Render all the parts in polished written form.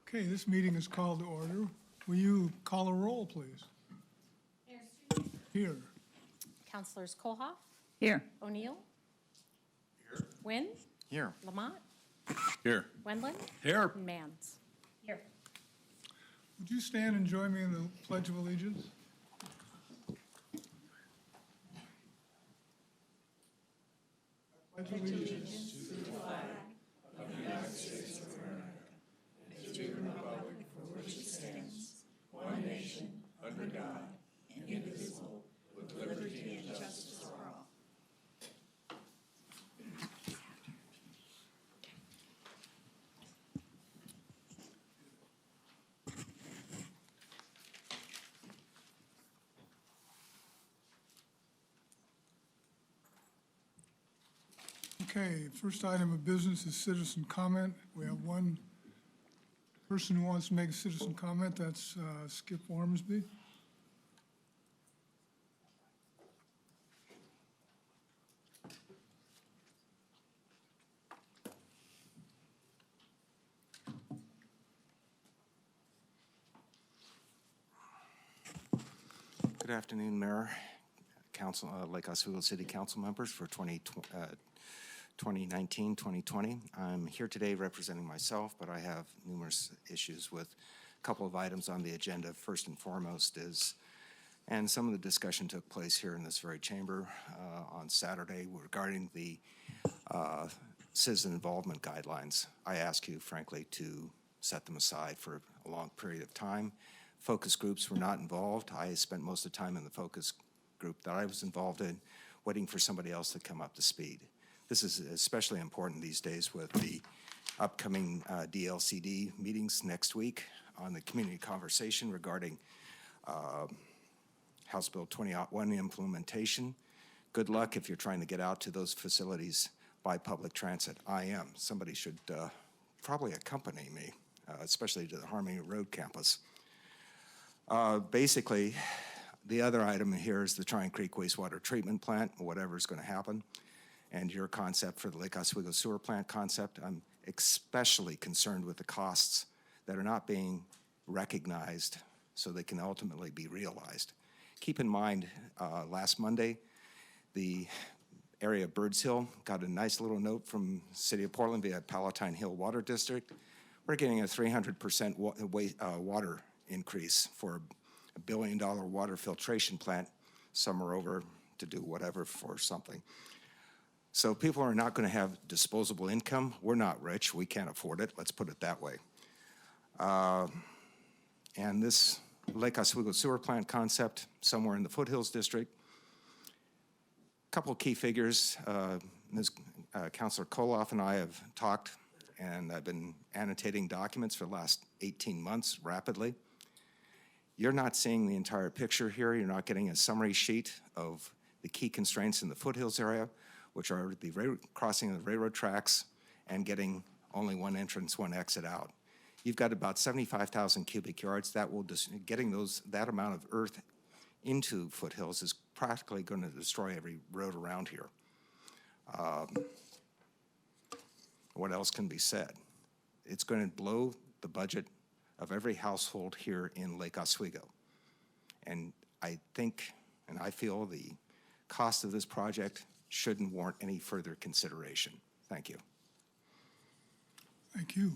Okay, this meeting is called to order. Will you call a roll, please? Here. Councilors Kohlhoff, Here. O'Neill. Here. Wynn. Here. Lamont. Here. Wendland. Here. And Mans. Here. Would you stand and join me in the Pledge of Allegiance? I pledge allegiance to the flag of the United States of America and to the republic for which it stands, one nation, under God, indivisible, with liberty and justice for all. Okay, first item of business is citizen comment. We have one person who wants to make a citizen comment. That's Skip Ormsby. Good afternoon, Mayor, Council, Lake Oswego City Council members for 2019, 2020. I'm here today representing myself, but I have numerous issues with a couple of items on the agenda. First and foremost is, and some of the discussion took place here in this very chamber on Saturday regarding the citizen involvement guidelines. I ask you, frankly, to set them aside for a long period of time. Focus groups were not involved. I spent most of the time in the focus group that I was involved in waiting for somebody else to come up to speed. This is especially important these days with the upcoming DLCD meetings next week on the community conversation regarding House Bill 2001 implementation. Good luck if you're trying to get out to those facilities by public transit. I am. Somebody should probably accompany me, especially to the Harmony Road campus. Basically, the other item here is the Tryon Creek Wastewater Treatment Plant, whatever's going to happen, and your concept for the Lake Oswego Sewer Plant concept. I'm especially concerned with the costs that are not being recognized so they can ultimately be realized. Keep in mind, last Monday, the area of Birds Hill got a nice little note from the City of Portland via Palatine Hill Water District. We're getting a 300% water increase for $1 billion water filtration plant. Some are over to do whatever for something. So people are not going to have disposable income. We're not rich. We can't afford it. Let's put it that way. And this Lake Oswego sewer plant concept, somewhere in the Foothills District. A couple of key figures. Councilor Koloff and I have talked, and I've been annotating documents for the last 18 months rapidly. You're not seeing the entire picture here. You're not getting a summary sheet of the key constraints in the Foothills area, which are the crossing of the railroad tracks and getting only one entrance, one exit out. You've got about 75,000 cubic yards. That will getting that amount of earth into Foothills is practically going to destroy every road around here. What else can be said? It's going to blow the budget of every household here in Lake Oswego. And I think, and I feel the cost of this project shouldn't warrant any further consideration. Thank you. Thank you.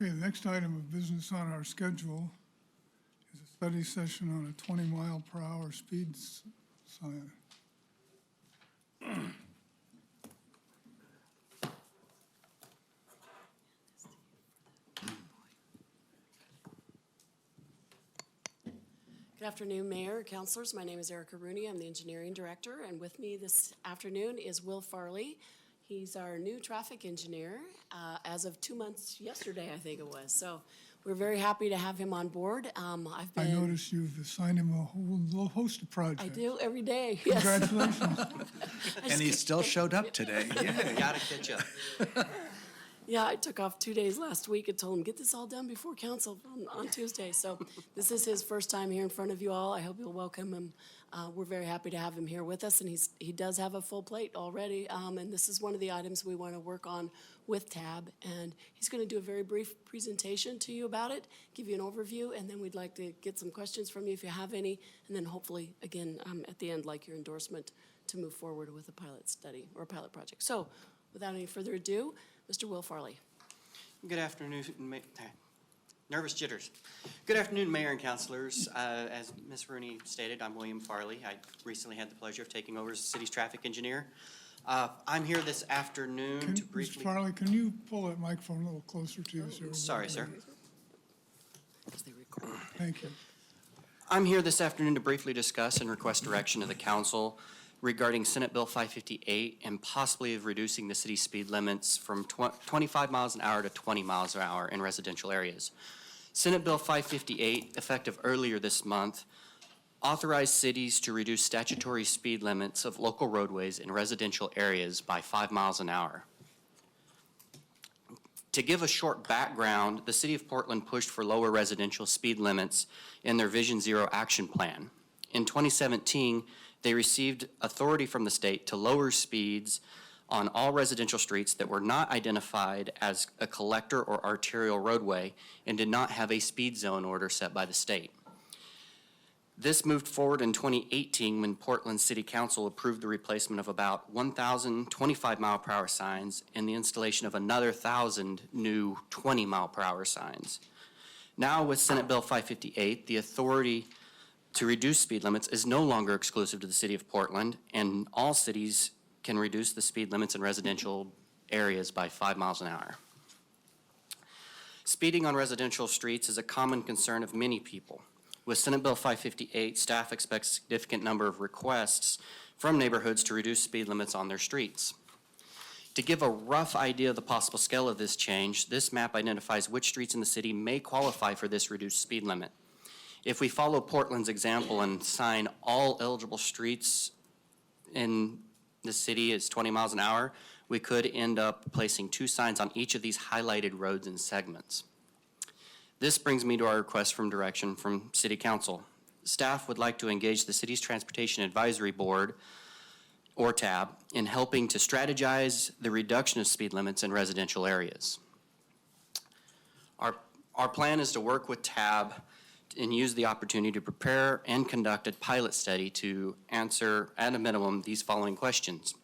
Okay, the next item of business on our schedule is a study session on a 20-mile-per-hour speed sign. Good afternoon, Mayor, Councilors. My name is Erica Rooney. I'm the Engineering Director, and with me this afternoon is Will Farley. He's our new traffic engineer as of 2 months yesterday, I think it was. So we're very happy to have him on board. I noticed you've assigned him a whole host of projects. I do every day. Yes. Congratulations. And he still showed up today. Yeah. Gotta catch up. Yeah, I took off 2 days last week and told him, get this all done before council on Tuesday. So this is his first time here in front of you all. I hope you'll welcome him We're very happy to have him here with us, and he does have a full plate already, and this is one of the items we want to work on with TAB, and he's going to do a very brief presentation to you about it, give you an overview, and then we'd like to get some questions from you if you have any, and then hopefully, again, at the end, like your endorsement to move forward with a pilot study or a pilot project. So, without any further ado, Mr. Will Farley. Good afternoon, nervous jitters. Good afternoon, Mayor and Councilors. As Ms. Rooney stated, I'm William Farley. I recently had the pleasure of taking over as the city's traffic engineer. I'm here this afternoon to briefly... Mr. Farley, can you pull that microphone a little closer to you? So Sorry, sir. Because they record. Thank you. I'm here this afternoon to briefly discuss and request direction of the council regarding Senate Bill 558 and possibly of reducing the city's speed limits from 25 miles an hour to 20 miles an hour in residential areas. Senate Bill 558, effective earlier this month, authorized cities to reduce statutory speed limits of local roadways in residential areas by 5 miles an hour. To give a short background, the City of Portland pushed for lower residential speed limits in their Vision Zero action plan. In 2017, they received authority from the state to lower speeds on all residential streets that were not identified as a collector or arterial roadway and did not have a speed zone order set by the state. This moved forward in 2018 when Portland City Council approved the replacement of about 1,000 25-mile-per-hour signs and the installation of another 1,000 new 20-mile-per-hour signs. Now with Senate Bill 558, the authority to reduce speed limits is no longer exclusive to the City of Portland, and all cities can reduce the speed limits in residential areas by 5 miles an hour. Speeding on residential streets is a common concern of many people. With Senate Bill 558, staff expects a significant number of requests from neighborhoods to reduce speed limits on their streets. To give a rough idea of the possible scale of this change, this map identifies which streets in the city may qualify for this reduced speed limit. If we follow Portland's example and sign all eligible streets in the city as 20 miles an hour, we could end up placing 2 signs on each of these highlighted roads and segments. This brings me to our request from direction from City Council. Staff would like to engage the city's Transportation Advisory Board, or TAB, in helping to strategize the reduction of speed limits in residential areas. Our plan is to work with TAB and use the opportunity to prepare and conduct a pilot study to answer, at a minimum, these following questions.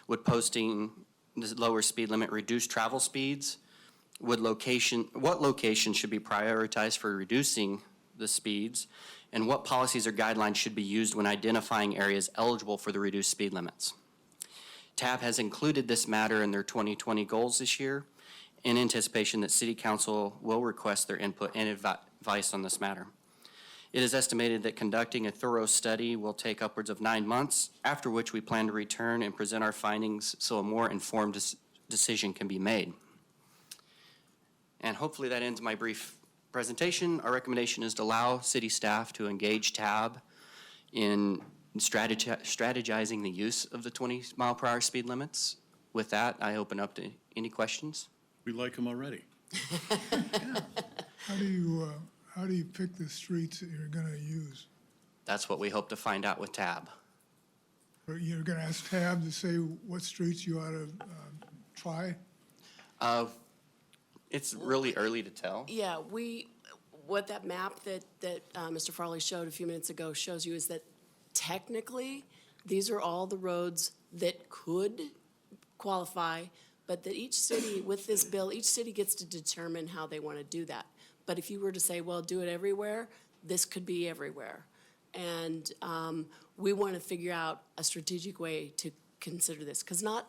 Would posting the lower speed limit reduce travel speeds? What location should be prioritized for reducing the speeds? And what policies or guidelines should be used when identifying areas eligible for the reduced speed limits? TAB has included this matter in their 2020 goals this year in anticipation that City Council will request their input and advice on this matter. It is estimated that conducting a thorough study will take upwards of 9 months, after which we plan to return and present our findings so a more informed decision can be made. And hopefully that ends my brief presentation. Our recommendation is to allow city staff to engage TAB in strategizing the use of the 20-mile-per-hour speed limits. With that, I open up to any questions. We like them already. How do you pick the streets that you're going to use? That's what we hope to find out with TAB. Or you're going to ask TAB to say what streets you ought to try? It's really early to tell. Yeah, what that map that Mr. Farley showed a few minutes ago shows you is that technically, these are all the roads that could qualify, but that each city, with this bill, each city gets to determine how they want to do that. But if you were to say, well, do it everywhere, this could be everywhere. And we want to figure out a strategic way to consider this, because not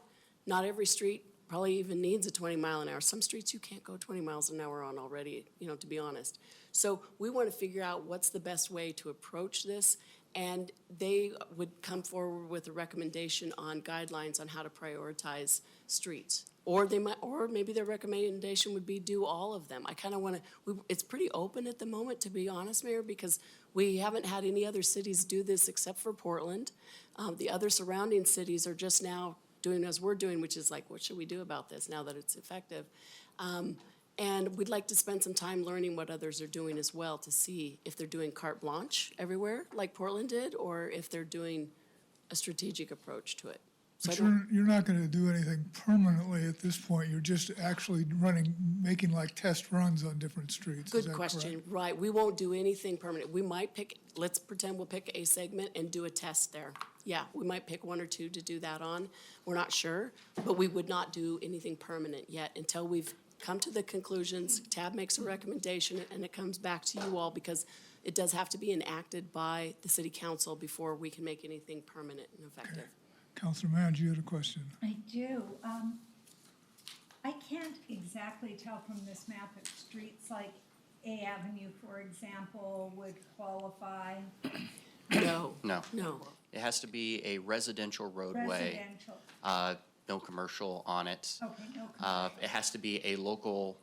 every street probably even needs a 20-mile-an-hour. Some streets you can't go 20 miles an hour on already, to be honest. So we want to figure out what's the best way to approach this, and they would come forward with a recommendation on guidelines on how to prioritize streets. Or maybe their recommendation would be do all of them. I kind of want to, it's pretty open at the moment, to be honest, Mayor, because we haven't had any other cities do this except for Portland. The other surrounding cities are just now doing as we're doing, which is like, what should we do about this now that it's effective? And we'd like to spend some time learning what others are doing as well to see if they're doing carte blanche everywhere, like Portland did, or if they're doing a strategic approach to it. So I But don't, you're not gonna do anything permanently at this point, you're just actually making like test runs on different streets, is good that question, correct? right, we won't do anything permanent. We might pick, let's pretend we'll pick a segment and do a test there. Yeah, we might pick one or two to do that on, we're not sure, but we would not do anything permanent yet until we've come to the conclusions, TAB makes a recommendation, and it comes back to you all, because it does have to be enacted by the city council before we can make anything permanent and effective. Councilor Manager, you had a question. I do. I can't exactly tell from this map if streets like A Avenue, for example, would qualify No. No. No. It has to be a residential roadway, residential. no commercial on it. Okay, no commercial. It has to be a local,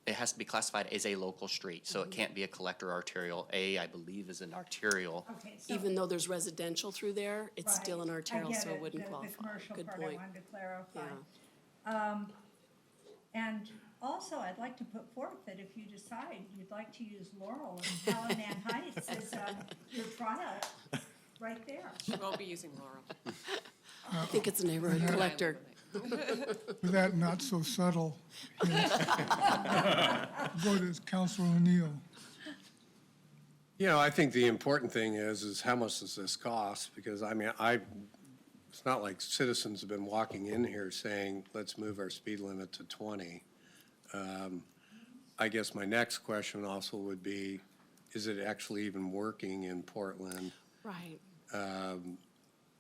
it has to be classified as a local street, so it can't be a collector arterial. A, I believe, is an arterial. Okay, so. Even though there's residential through there, it's still an right, arterial, I get so it wouldn't The qualify. commercial Good part I point. wanted to clarify. Yeah. And also, I'd like to put forth that if you decide you'd like to use Laurel and Callahan Heights as your product, right there. She won't be using Laurel. I think it's a neighborhood collector. With that not so subtle, go to Councilor O'Neill. You know, I think the important thing is how much does this cost? Because, I mean, it's not like citizens have been walking in here saying, let's move our speed limit to 20. I guess my next question also would be, is it actually even working in Portland? Right.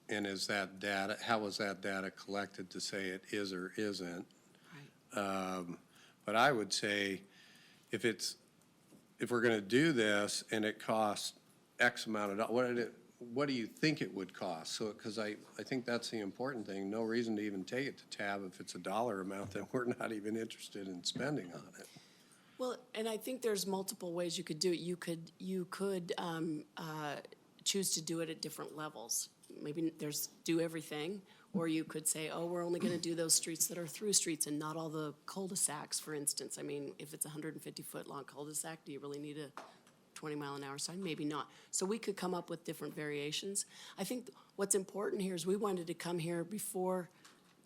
And is that data, how was that data collected to say it is or isn't? Right. But I would say if we're gonna do this and it costs X amount of dollars, what do you think it would cost? So, because I think that's the important thing. No reason to even take it to TAB if it's a dollar amount that we're not even interested in spending on it. Well, and I think there's multiple ways you could do it. You could choose to do it at different levels. Maybe there's do everything, or you could say, oh, we're only gonna do those streets that are through streets and not all the cul-de-sacs, for instance. I mean, if it's a 150-foot long cul-de-sac, do you really need a 20-mile-an-hour sign? Maybe not. So we could come up with different variations. I think what's important here is we wanted to come here before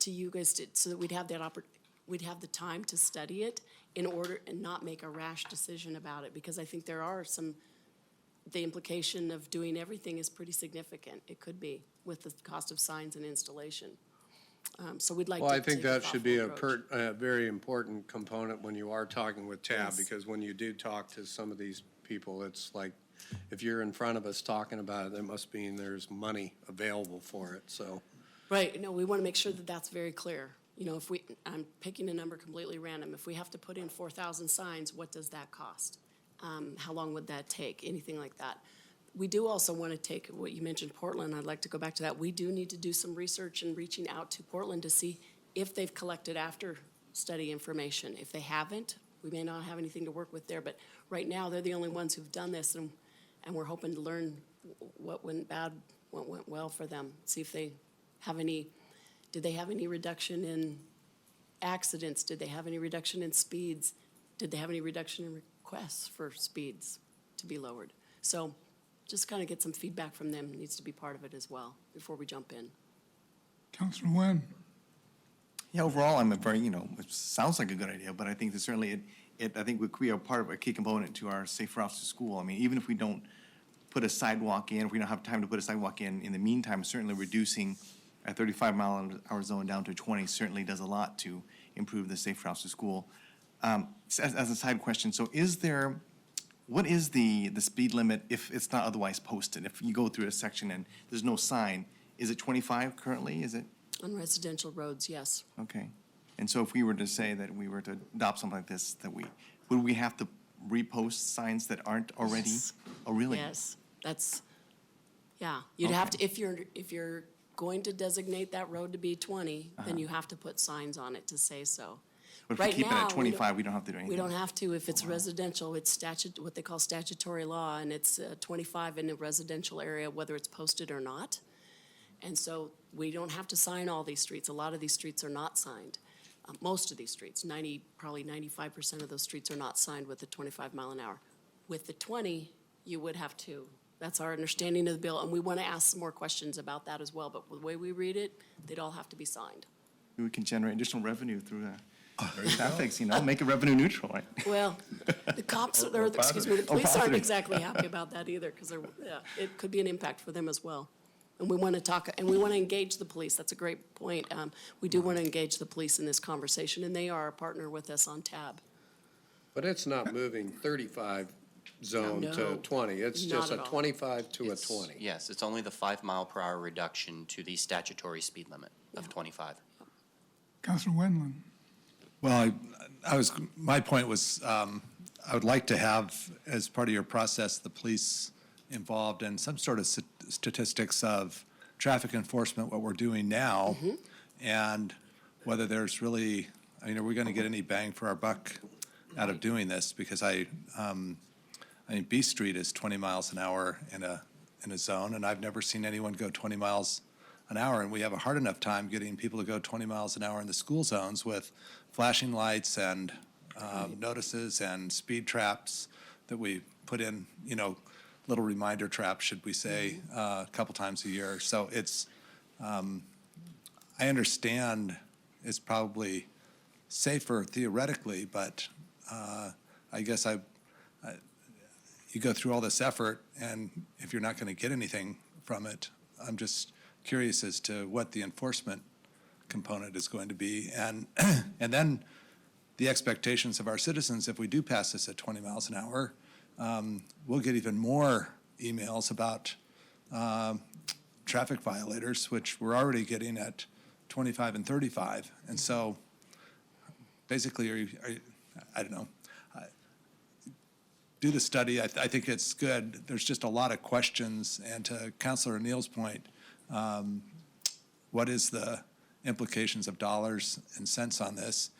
to you guys so that we'd have that we'd have the time to study it in order and not make a rash decision about it, because I think there are the implication of doing everything is pretty significant. It could be with the cost of signs and installation. So we'd like to Well, I think take a that should be thoughtful approach. a very important component when you are talking with TAB, Yes. because when you do talk to some of these people, it's like, if you're in front of us talking about it, that must mean there's money available for it, so. Right, no, we want to make sure that that's very clear. You know, I'm picking a number completely random. If we have to put in 4,000 signs, what does that cost? How long would that take? Anything like that. We do also want to take what you mentioned, Portland. I'd like to go back to that. We do need to do some research and reaching out to Portland to see if they've collected after study information. If they haven't, we may not have anything to work with there. But right now, they're the only ones who've done this, and we're hoping to learn what went bad, what went well for them. See if they have did they have any reduction in accidents? Did they have any reduction in speeds? Did they have any reduction in requests for speeds to be lowered? So just kind of get some feedback from them needs to be part of it as well before we jump in. Councilor Nguyen. Yeah, overall, I'm a very, it sounds like a good idea, but I think that certainly I think we could be a part of a key component to our safe routes to school. I mean, even if we don't put a sidewalk in, if we don't have time to put a sidewalk in the meantime, certainly reducing a 35-mile-an-hour zone down to 20 certainly does a lot to improve the safe routes to school. As a side question, so what is the speed limit if it's not otherwise posted? If you go through a section and there's no sign, is it 25 currently? Is it? On residential roads, yes. Okay. And so if we were to say that we were to adopt something like this, would we have to repost signs that aren't already? Yes. Oh, really? Yes, yeah. You'd have to, if you're going to designate that road to be 20, then you have to put signs on it to say so. But if we Right keep it now, at 25, we don't have to do anything? We don't have to. If it's residential, it's what they call statutory law, and it's 25 in a residential area, whether it's posted or not. And so we don't have to sign all these streets. A lot of these streets are not signed. most of these streets, probably 95% of those streets are not signed with the 25 mile an hour. With the 20, you would have to. That's our understanding of the bill, and we want to ask some more questions about that as well, but the way we read it, they'd all have to be signed. We can generate additional revenue through traffic, make it revenue neutral, right? Well, the cops, the police aren't exactly happy about that either, because it could be an impact for them as well. And we want to talk, and we want to engage the police. That's a great point. We do want to engage the police in this conversation, and they are a partner with us on TAB. But it's not moving 35 zone to No, 20. It's not just a at all. 25 to a It's- 20. Yes, it's only the 5-mile-per-hour reduction to the statutory speed limit of 25. Councilor Wendland. Well, my point was, I would like to have, as part of your process, the police involved in some sort of statistics of traffic enforcement, what we're doing now, and whether there's really, are we going to get any bang for our buck out of doing this? Because B Street is 20 miles an hour in a zone, and I've never seen anyone go 20 miles an hour, and we have a hard enough time getting people to go 20 miles an hour in the school zones with flashing lights and notices and speed traps that we put in, little reminder traps, should we say, a couple times a year. So it's, I understand it's probably safer theoretically, but I guess you go through all this effort, and if you're not going to get anything from it, I'm just curious as to what the enforcement component is going to be. And then the expectations of our citizens, if we do pass this at 20 miles an hour, we'll get even more emails about traffic violators, which we're already getting at 25 and 35. And so basically, I don't know, do the study. I think it's good. There's just a lot of questions. And to Councilor O'Neill's point, what is the implications of dollars and cents on this?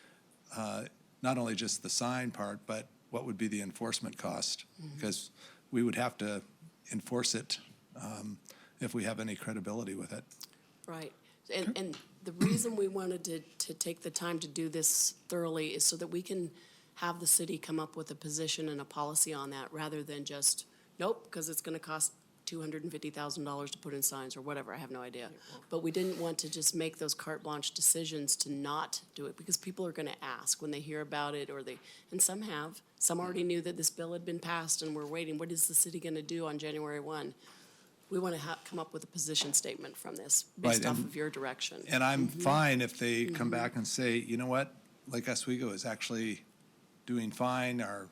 Not only just the sign part, but what would be the enforcement cost? Because we would have to enforce it if we have any credibility with it. Right. And the reason we wanted to take the time to do this thoroughly is so that we can have the city come up with a position and a policy on that, rather than just, nope, because it's going to cost $250,000 to put in signs or whatever. I have no idea. But we didn't want to just make those carte blanche decisions to not do it, because people are going to ask when they hear about it, and some have. Some already knew that this bill had been passed and we're waiting. What is the city going to do on January 1? We want to come up with a position statement from this based Right, off and- of your direction. And I'm fine if they come back and say, you know what, Lake Oswego is actually doing fine, our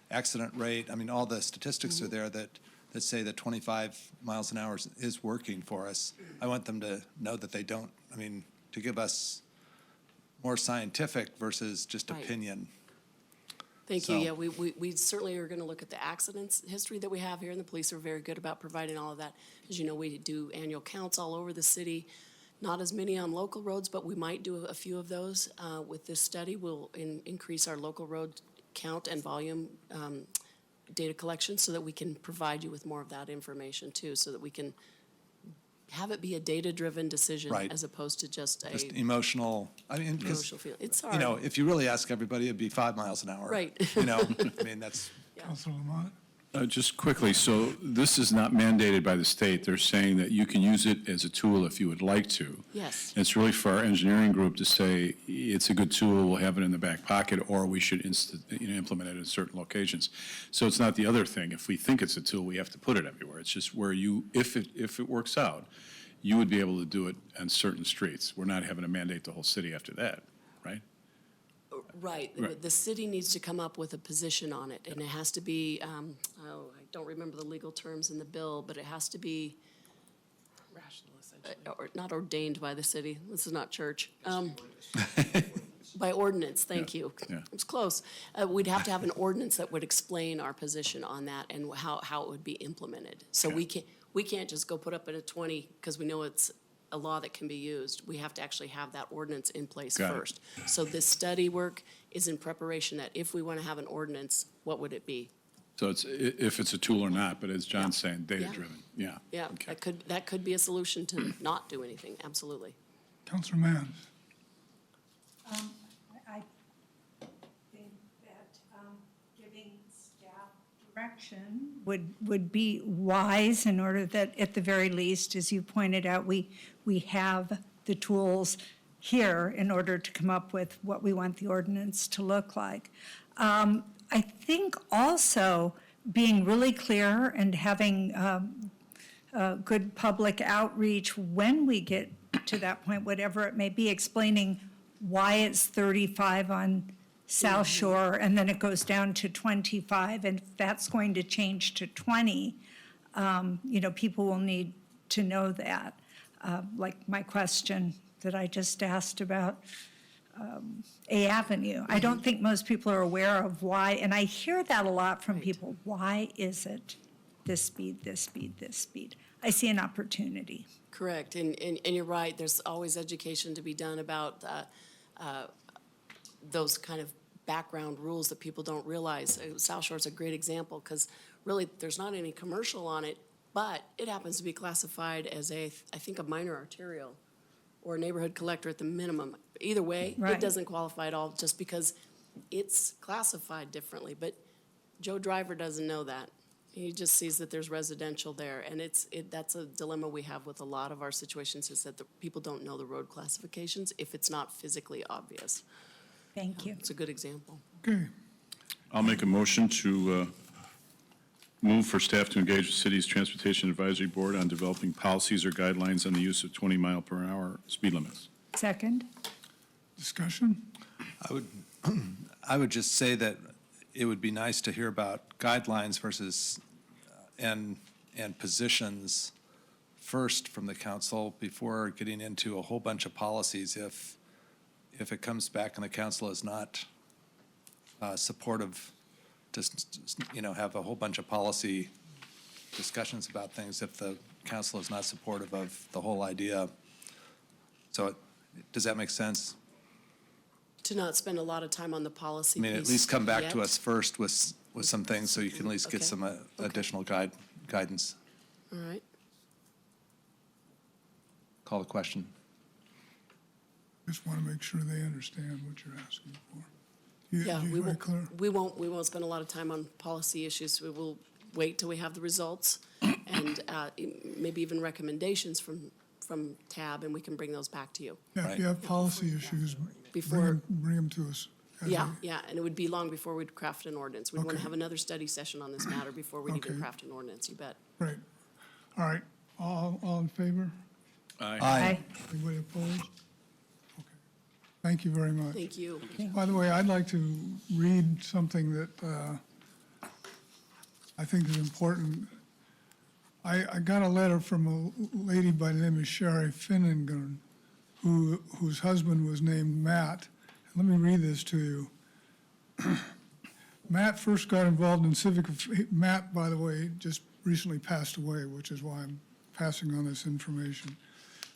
accident rate, all the statistics are there that say that 25 miles an hour is working for us. I want them to know that they don't, to give us more scientific versus just Right. opinion. Thank you. So- Yeah, we certainly are going to look at the accidents history that we have here, and the police are very good about providing all of that. As you know, we do annual counts all over the city. Not as many on local roads, but we might do a few of those. With this study, we'll increase our local road count and volume data collection so that we can provide you with more of that information too, so that we can have it be a data-driven decision Right. as opposed to just Just a emotional, because, emotional feeling. It's hard. if you really ask everybody, it'd be 5 miles an hour. Right. That's, Councilor Lamont. Just quickly, so this is not mandated by the state. They're saying that you can use it as a tool if you would like to. Yes. It's really for our engineering group to say, it's a good tool, we'll have it in the back pocket, or we should implement it in certain locations. So it's not the other thing. If we think it's a tool, we have to put it everywhere. It's just where if it works out, you would be able to do it on certain streets. We're not having to mandate the whole city after that, right? Right. Right. The city needs to come up with a position on it, and it has to be, I don't remember the legal terms in the bill, but it has to be or not ordained by the city. This is not church. By ordinance, thank you. yeah. It was close. We'd have to have an ordinance that would explain our position on that and how it would be implemented. So we can't just go put up at a 20 because we know it's a law that can be used. We have to actually have that ordinance in place Got it. first. So this study work is in preparation that if we want to have an ordinance, what would it be? So it's, if it's a tool or not, but as John's saying, data-driven, yeah. Yeah, Okay. that could be a solution to not do anything, absolutely. Councilor Mann. action would be wise in order that, at the very least, as you pointed out, we have the tools here in order to come up with what we want the ordinance to look like. I think also being really clear and having good public outreach when we get to that point, whatever it may be, explaining why it's 35 on South Shore and then it goes down to 25, and if that's going to change to 20, people will need to know that. Like my question that I just asked about A Avenue. I don't think most people are aware of why, and I hear that a lot from people. Why is it this speed, this speed, this speed? I see an opportunity. Correct, and you're right, there's always education to be done about those kind of background rules that people don't realize. South Shore's a great example, because really, there's not any commercial on it, but it happens to be classified as I think a minor arterial or a neighborhood collector at the minimum. Either way, Right. it doesn't qualify at all, just because it's classified differently, but Joe Driver doesn't know that. He just sees that there's residential there, and that's a dilemma we have with a lot of our situations, is that the people don't know the road classifications if it's not physically obvious. Thank you. It's a good example. Okay. I'll make a motion to move for staff to engage the city's Transportation Advisory Board on developing policies or guidelines on the use of 20-mile-per-hour speed limits. Second? Discussion? I would just say that it would be nice to hear about guidelines versus, and positions first from the council before getting into a whole bunch of policies. If it comes back and the council is not supportive, just, have a whole bunch of policy discussions about things if the council is not supportive of the whole idea. So does that make sense? To not spend a lot of time on the policy I mean, at piece least come back to yet. us first with some things so you can at least get Okay. some additional guidance. All right. Call the question. Just want to make sure they understand what you're asking for. Yeah, You very clear? we won't spend a lot of time on policy issues. We will wait till we have the results and maybe even recommendations from TAB, and we can bring those back to you. Yeah, if you have policy issues, Before- bring them to us. as Yeah, a- yeah, and it would be long before we'd craft an ordinance. We'd want to Okay. have another study session on this matter before we'd even Okay. craft an ordinance, you bet. Right. All right. All in favor? Aye. Anybody opposed? Okay. Thank you very much. Thank you. By the way, I'd like to read something that I think is important. I got a letter from a lady by the name of Sherry Finnegan, whose husband was named Matt. Let me read this to you. Matt first got involved in Matt, by the way, just recently passed away, which is why I'm passing on this information.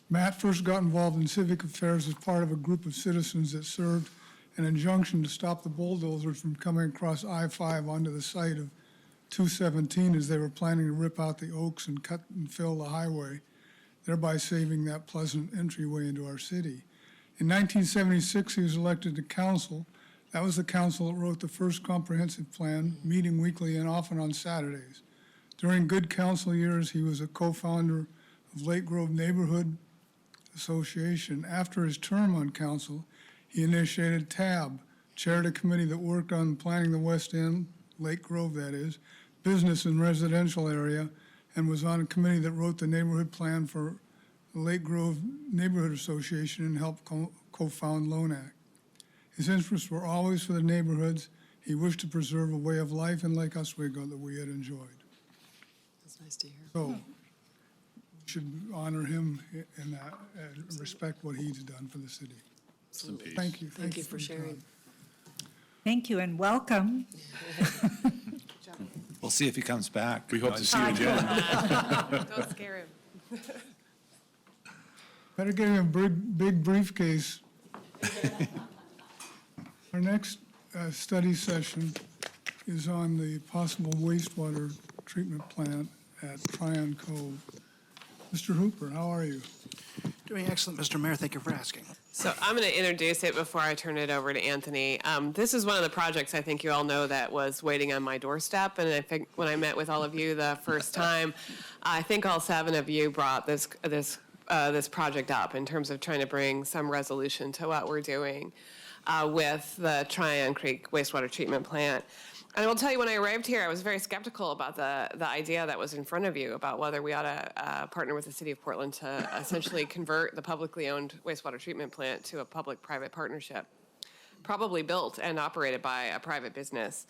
Matt first got involved in civic affairs as part of a group of citizens that served an injunction to stop the bulldozers from coming across I-5 onto the site of 217 as they were planning to rip out the oaks and cut and fill the highway, thereby saving that pleasant entryway into our city. In 1976, he was elected to council. That was the council that wrote the first comprehensive plan, meeting weekly and often on Saturdays. During good council years, he was a co-founder of Lake Grove Neighborhood Association. After his term on council, he initiated TAB, chaired a committee that worked on planning the West End, Lake Grove that is, business and residential area, and was on a committee that wrote the neighborhood plan for the Lake Grove Neighborhood Association and helped co-found LONAC. His interests were always for the neighborhoods. He wished to preserve a way of life in Lake Oswego that we had enjoyed. That's nice to hear. So we should honor him in that and respect what he's done for the city. Absolutely. Thank you. Thank you for your sharing. time. Thank you and welcome. We'll see if he comes back. We hope to see you again. Don't scare him. Better get him a big briefcase. Our next study session is on the possible wastewater treatment plant at Tryon Cove. Mr. Hooper, how are you? Doing excellent, Mr. Mayor. Thank you for asking. So I'm going to introduce it before I turn it over to Anthony. This is one of the projects I think you all know that was waiting on my doorstep. And I think when I met with all of you the first time, I think all 7 of you brought this project up in terms of trying to bring some resolution to what we're doing with the Tryon Creek Wastewater Treatment Plant. And I will tell you, when I arrived here, I was very skeptical about the idea that was in front of you about whether we ought to partner with the city of Portland to essentially convert the publicly owned wastewater treatment plant to a public-private partnership, probably built and operated by a private business.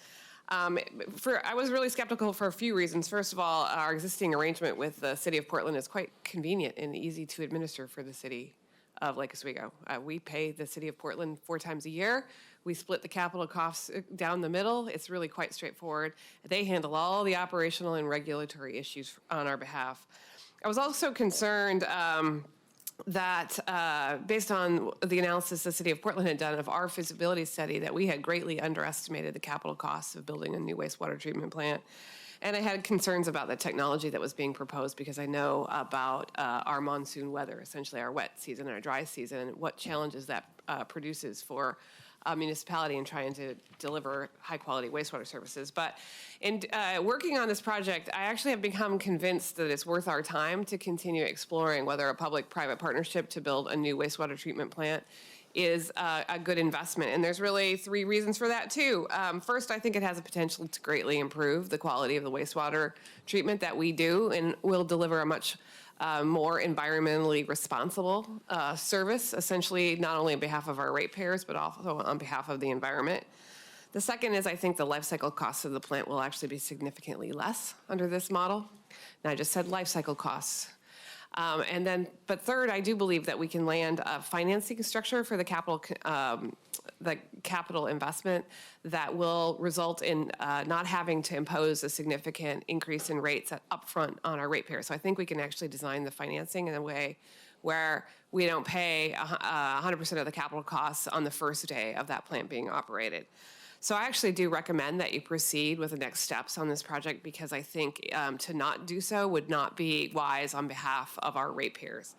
I was really skeptical for a few reasons. First of all, our existing arrangement with the city of Portland is quite convenient and easy to administer for the city of Lake Oswego. We pay the city of Portland 4 times a year. We split the capital costs down the middle. It's really quite straightforward. They handle all the operational and regulatory issues on our behalf. I was also concerned that based on the analysis the city of Portland had done of our feasibility study, that we had greatly underestimated the capital costs of building a new wastewater treatment plant. And I had concerns about the technology that was being proposed because I know about our monsoon weather, essentially our wet season and our dry season, and what challenges that produces for a municipality in trying to deliver high-quality wastewater services. But in working on this project, I actually have become convinced that it's worth our time to continue exploring whether a public-private partnership to build a new wastewater treatment plant is a good investment. And there's really 3 reasons for that, too. First, I think it has a potential to greatly improve the quality of the wastewater treatment that we do and will deliver a much more environmentally responsible service, essentially not only on behalf of our ratepayers, but also on behalf of the environment. The second is I think the life cycle costs of the plant will actually be significantly less under this model. And I just said life cycle costs. But third, I do believe that we can land a financing structure for the capital investment that will result in not having to impose a significant increase in rates upfront on our ratepayers. So I think we can actually design the financing in a way where we don't pay 100% of the capital costs on the first day of that plant being operated. So I actually do recommend that you proceed with the next steps on this project because I think to not do so would not be wise on behalf of our ratepayers.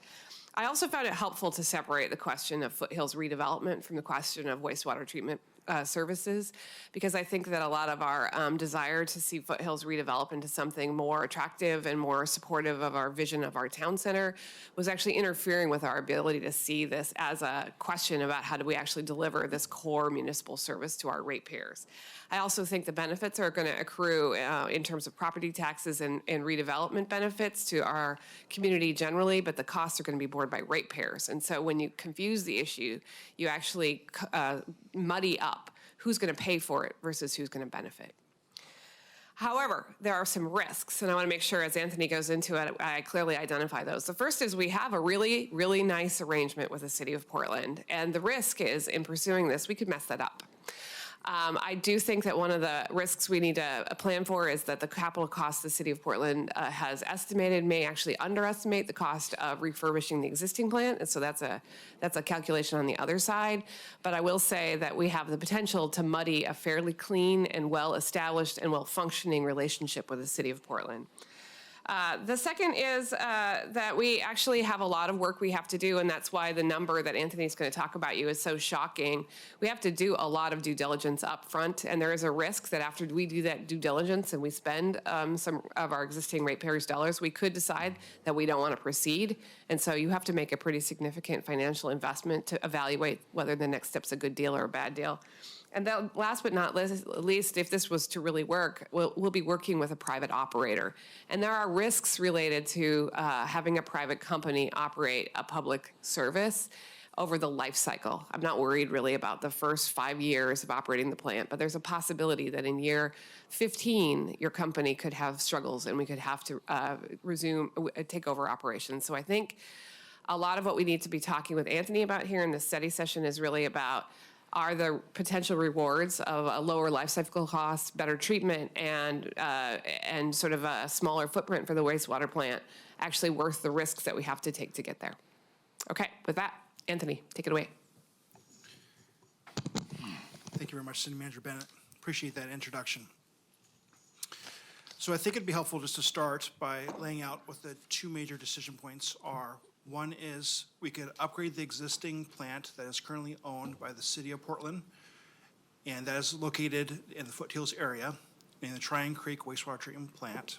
I also found it helpful to separate the question of Foothills redevelopment from the question of wastewater treatment services, because I think that a lot of our desire to see Foothills redevelop into something more attractive and more supportive of our vision of our town center was actually interfering with our ability to see this as a question about how do we actually deliver this core municipal service to our ratepayers. I also think the benefits are going to accrue in terms of property taxes and redevelopment benefits to our community generally, but the costs are going to be borne by ratepayers. And so when you confuse the issue, you actually muddy up who's going to pay for it versus who's going to benefit. However, there are some risks, and I want to make sure as Anthony goes into it, I clearly identify those. The first is we have a really, really nice arrangement with the city of Portland, and the risk is in pursuing this, we could mess that up. I do think that one of the risks we need to plan for is that the capital cost the city of Portland has estimated may actually underestimate the cost of refurbishing the existing plant, and so that's a calculation on the other side. But I will say that we have the potential to muddy a fairly clean and well-established and well-functioning relationship with the city of Portland. The second is that we actually have a lot of work we have to do, and that's why the number that Anthony's going to talk about you is so shocking. We have to do a lot of due diligence up front, and there is a risk that after we do that due diligence and we spend some of our existing ratepayers' dollars, we could decide that we don't want to proceed. And so you have to make a pretty significant financial investment to evaluate whether the next step's a good deal or a bad deal. And then last but not least, if this was to really work, we'll be working with a private operator. And there are risks related to having a private company operate a public service over the life cycle. I'm not worried really about the first 5 years of operating the plant, but there's a possibility that in year 15, your company could have struggles and we could have to take over operations. So I think a lot of what we need to be talking with Anthony about here in this study session is really about are the potential rewards of a lower life cycle cost, better treatment, and sort of a smaller footprint for the wastewater plant actually worth the risks that we have to take to get there? Okay, with that, Anthony, take it away. Thank you very much, City Manager Bennett. Appreciate that introduction. So I think it'd be helpful just to start by laying out what the 2 major decision points are. One is we could upgrade the existing plant that is currently owned by the city of Portland, and that is located in the foothills area in the Tryon Creek Wastewater Treatment Plant.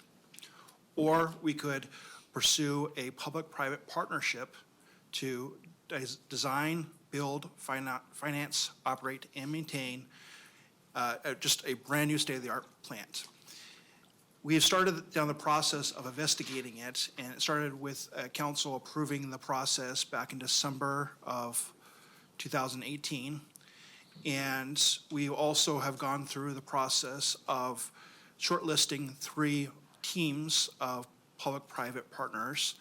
Or we could pursue a public-private partnership to design, build, finance, operate, and maintain just a brand-new state-of-the-art plant. We have started down the process of investigating it, and it started with council approving the process back in December of 2018. And we also have gone through the process of shortlisting 3 teams of public-private partners.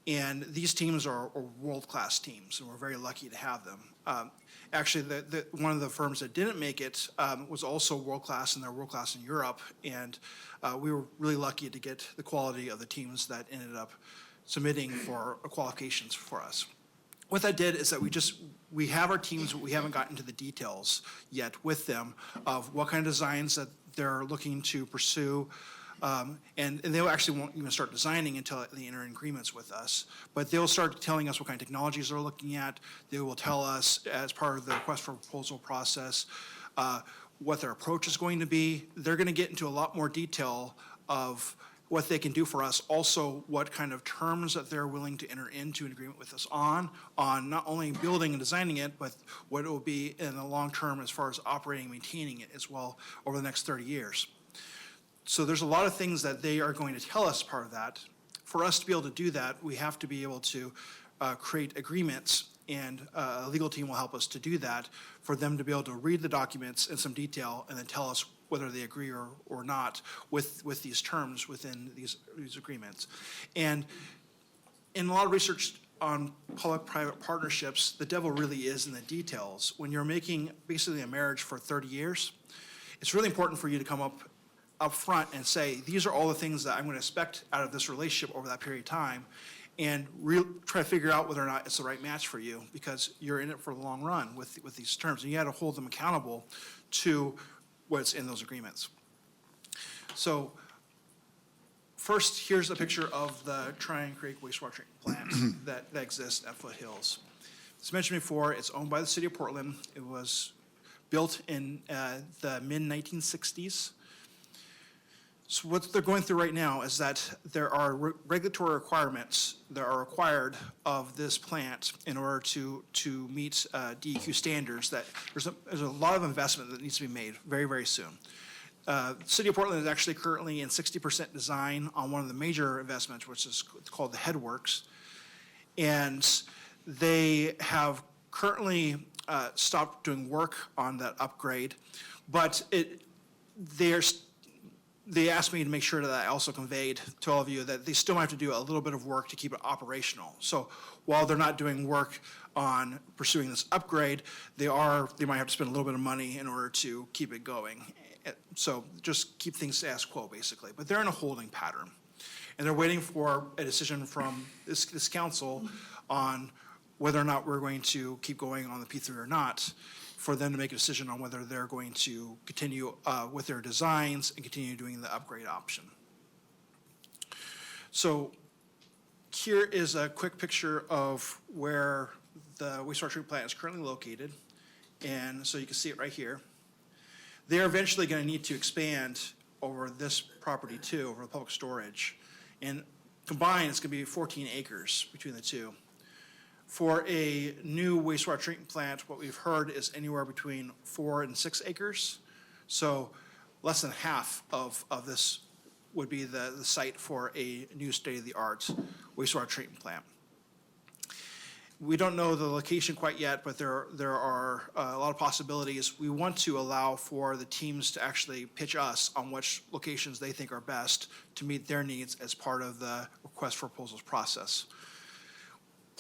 And these teams are world-class teams, and we're very lucky to have them. Actually, one of the firms that didn't make it was also world-class, and they're world-class in Europe. And we were really lucky to get the quality of the teams that ended up submitting for qualifications for us. What that did is that we have our teams, but we haven't gotten to the details yet with them of what kind of designs that they're looking to pursue. And they actually won't even start designing until they enter agreements with us. But they'll start telling us what kind of technologies they're looking at. They will tell us as part of the request for proposal process what their approach is going to be. They're going to get into a lot more detail of what they can do for us, also what kind of terms that they're willing to enter into an agreement with us on not only building and designing it, but what it will be in the long term as far as operating and maintaining it as well over the next 30 years. So there's a lot of things that they are going to tell us part of that. For us to be able to do that, we have to be able to create agreements, and a legal team will help us to do that, for them to be able to read the documents in some detail and then tell us whether they agree or not with these terms within these agreements. And in a lot of research on public-private partnerships, the devil really is in the details. When you're making basically a marriage for 30 years, it's really important for you to come up front and say, these are all the things that I'm going to expect out of this relationship over that period of time, and try to figure out whether or not it's the right match for you, because you're in it for the long run with these terms, and you got to hold them accountable to what's in those agreements. So first, here's a picture of the Tryon Creek Wastewater Treatment Plant that exists at Foothills. As mentioned before, it's owned by the city of Portland. It was built in the mid-1960s. So what they're going through right now is that there are regulatory requirements that are required of this plant in order to meet DEQ standards. That there's a lot of investment that needs to be made very, very soon. The City of Portland is actually currently in 60% design on one of the major investments, which is called the Headworks. And they have currently stopped doing work on that upgrade, but they asked me to make sure that I also conveyed to all of you that they still have to do a little bit of work to keep it operational. So while they're not doing work on pursuing this upgrade, they might have to spend a little bit of money in order to keep it going. So just keep things status quo, basically. But they're in a holding pattern. And they're waiting for a decision from this council on whether or not we're going to keep going on the P3 or not, for them to make a decision on whether they're going to continue with their designs and continue doing the upgrade option. So here is a quick picture of where the wastewater treatment plant is currently located. And so you can see it right here. They're eventually going to need to expand over this property too, over the public storage. And combined, it's going to be 14 acres between the two. For a new wastewater treatment plant, what we've heard is anywhere between 4 and 6 acres. So less than half of this would be the site for a new state-of-the-art wastewater treatment plant. We don't know the location quite yet, but there are a lot of possibilities. We want to allow for the teams to actually pitch us on which locations they think are best to meet their needs as part of the request for proposals process.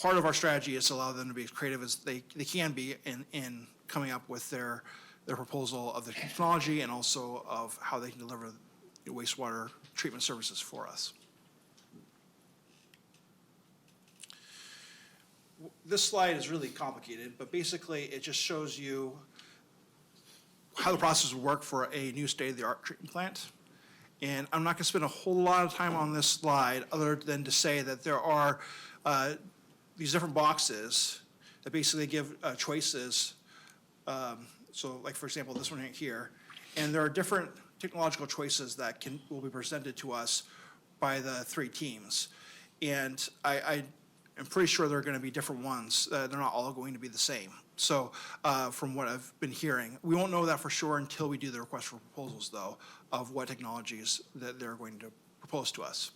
Part of our strategy is to allow them to be as creative as they can be in coming up with their proposal of the technology and also of how they can deliver wastewater treatment services for us. This slide is really complicated, but basically it just shows you how the process would work for a new state-of-the-art treatment plant. And I'm not going to spend a whole lot of time on this slide other than to say that there are these different boxes that basically give choices. So like, for example, this one right here. And there are different technological choices that will be presented to us by the three teams. And I am pretty sure there are going to be different ones. They're not all going to be the same. So from what I've been hearing, we won't know that for sure until we do the request for proposals, though, of what technologies that they're going to propose to us.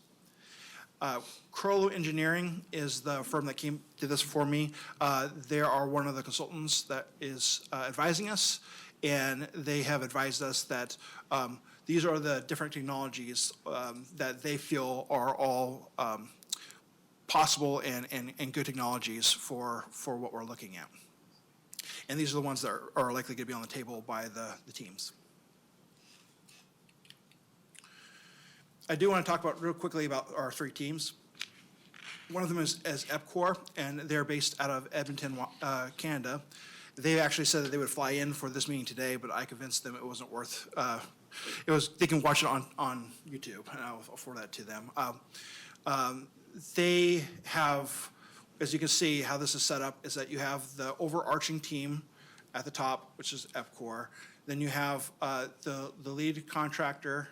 Crollo Engineering is the firm that did this for me. They are one of the consultants that is advising us, and they have advised us that these are the different technologies that they feel are all possible and good technologies for what we're looking at. And these are the ones that are likely to be on the table by the teams. I do want to talk real quickly about our three teams. One of them is EPCOR, and they're based out of Edmonton, Canada. They actually said that they would fly in for this meeting today, but I convinced them it wasn't worth, they can watch it on YouTube, and I'll forward that to them. They have, as you can see, how this is set up is that you have the overarching team at the top, which is EPCOR. Then you have the lead contractor,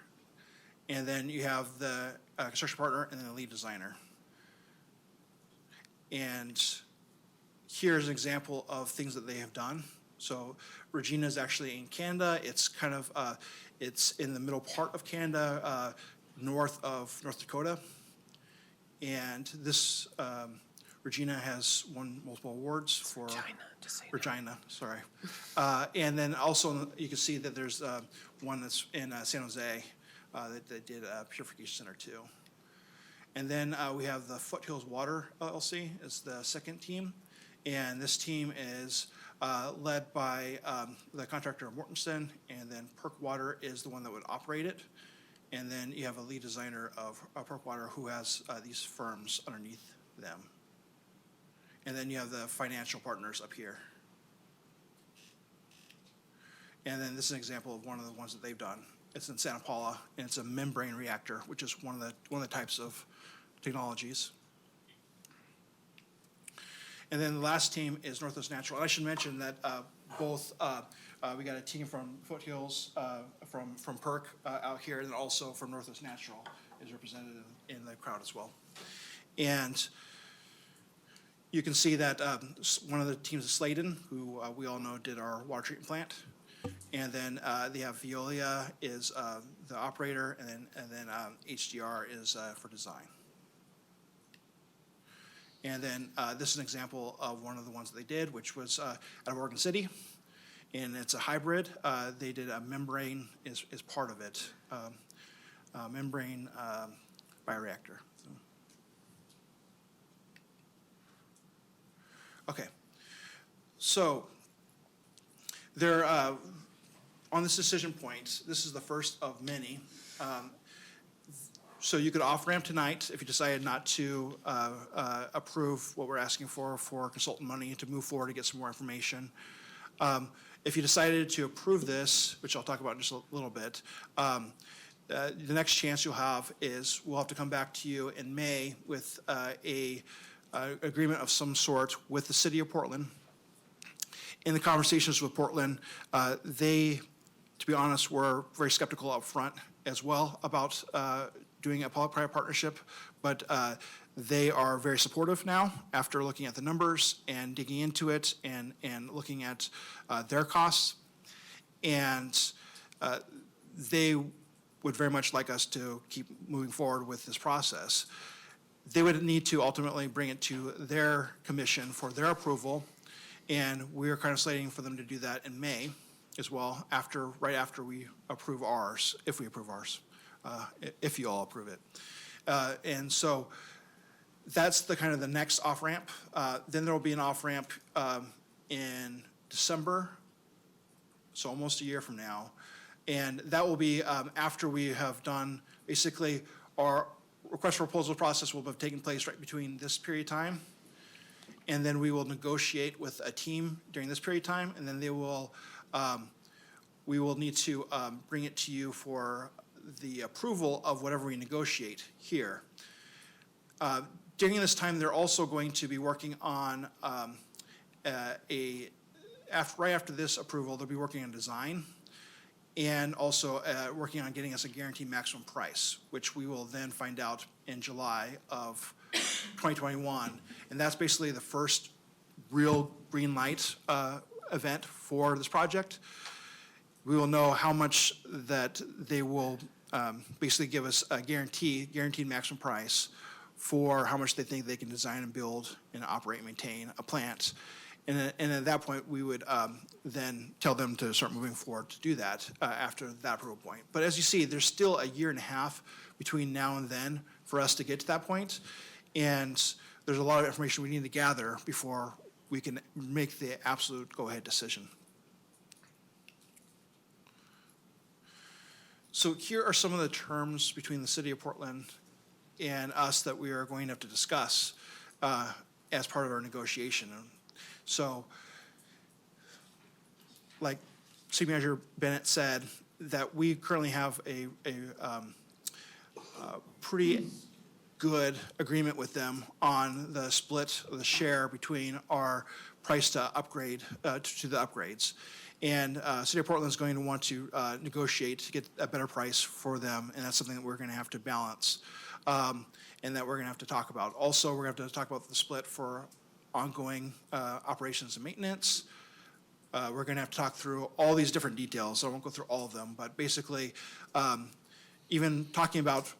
and then you have the construction partner, and then the lead designer. And here's an example of things that they have done. So Regina is actually in Canada. It's kind of, it's in the middle part of Canada, north of North Dakota. And this, Regina has won multiple awards for. Regina, sorry. And then also you can see that there's one that's in San Jose that did a purification center too. And then we have the Foothills Water LLC is the second team. And this team is led by the contractor Mortensen, and then Perk Water is the one that would operate it. And then you have a lead designer of Perk Water who has these firms underneath them. And then you have the financial partners up here. And then this is an example of one of the ones that they've done. It's in Santa Paula, and it's a membrane reactor, which is one of the types of technologies. And then the last team is Northwest Natural. And I should mention that we got a team from Foothills, from PERC out here, and then also from Northwest Natural is represented in the crowd as well. And you can see that one of the teams is Sladen, who we all know did our water treatment plant. And then they have Veolia is the operator, and then HDR is for design. And then this is an example of one of the ones that they did, which was out of Oregon City. And it's a hybrid. They did a membrane is part of it, membrane bioreactor. So. Okay, so there, on this decision point, this is the first of many. So you could off-ramp tonight if you decided not to approve what we're asking for consultant money to move forward to get some more information. If you decided to approve this, which I'll talk about in just a little bit, the next chance you'll have is we'll have to come back to you in May with a agreement of some sort with the city of Portland. In the conversations with Portland, they, to be honest, were very skeptical up front as well about doing a public-private partnership, but they are very supportive now after looking at the numbers and digging into it and looking at their costs. And they would very much like us to keep moving forward with this process. They would need to ultimately bring it to their commission for their approval, and we're kind of slating for them to do that in May as well, right after we approve ours, if we approve ours, if you all approve it. And so that's the kind of the next off-ramp. Then there will be an off-ramp in December, so almost a year from now. And that will be after we have done, basically, our request for proposal process will have taken place right between this period of time. And then we will negotiate with a team during this period of time, and then they will, we will need to bring it to you for the approval of whatever we negotiate here. During this time, they're also going to be working on right after this approval, they'll be working on design and also working on getting us a guaranteed maximum price, which we will then find out in July of 2021. And that's basically the first real green light event for this project. We will know how much that they will basically give us a guaranteed maximum price for how much they think they can design and build and operate and maintain a plant. And at that point, we would then tell them to start moving forward to do that after that approval point. But as you see, there's still a year and a half between now and then for us to get to that point. And there's a lot of information we need to gather before we can make the absolute go-ahead decision. So here are some of the terms between the City of Portland and us that we are going to have to discuss as part of our negotiation. So, like City Manager Bennett said, that we currently have a pretty good agreement with them on the split of the share between our price to upgrade to the upgrades. And City of Portland is going to want to negotiate to get a better price for them, and that's something that we're going to have to balance and that we're going to have to talk about. Also, we're going to have to talk about the split for ongoing operations and maintenance. We're going to have to talk through all these different details, so I won't go through all of them, but basically, even talking about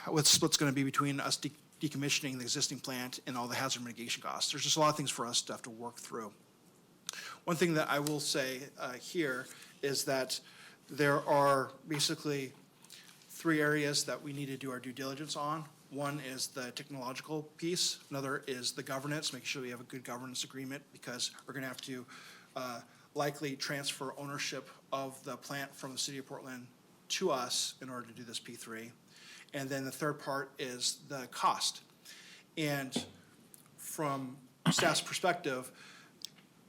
what the split's going to be between us decommissioning the existing plant and all the hazard mitigation costs. There's just a lot of things for us to have to work through. One thing that I will say here is that there are basically 3 areas that we need to do our due diligence on. One is the technological piece. Another is the governance, making sure we have a good governance agreement, because we're going to have to likely transfer ownership of the plant from the City of Portland to us in order to do this P3. And then the third part is the cost. And from staff's perspective,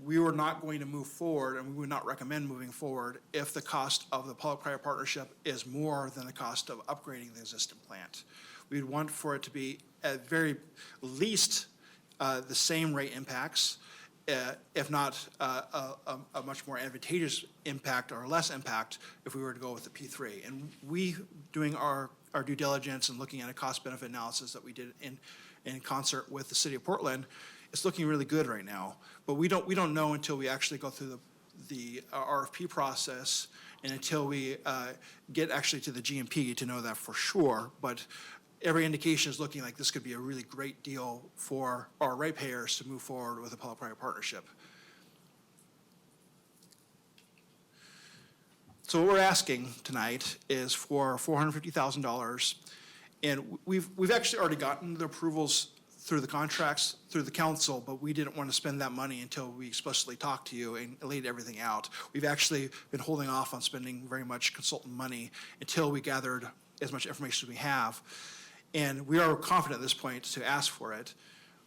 we were not going to move forward, and we would not recommend moving forward if the cost of the public-private partnership is more than the cost of upgrading the existing plant. We'd want for it to be at very least the same rate impacts, if not a much more advantageous impact or less impact if we were to go with the P3. And we, doing our due diligence and looking at a cost-benefit analysis that we did in concert with the City of Portland, it's looking really good right now. But we don't know until we actually go through the RFP process and until we get actually to the GMP to know that for sure. But every indication is looking like this could be a really great deal for our ratepayers to move forward with a public-private partnership. So what we're asking tonight is for $450,000, and we've actually already gotten the approvals through the contracts, through the council, but we didn't want to spend that money until we explicitly talked to you and laid everything out. We've actually been holding off on spending very much consultant money until we gathered as much information as we have. And we are confident at this point to ask for it.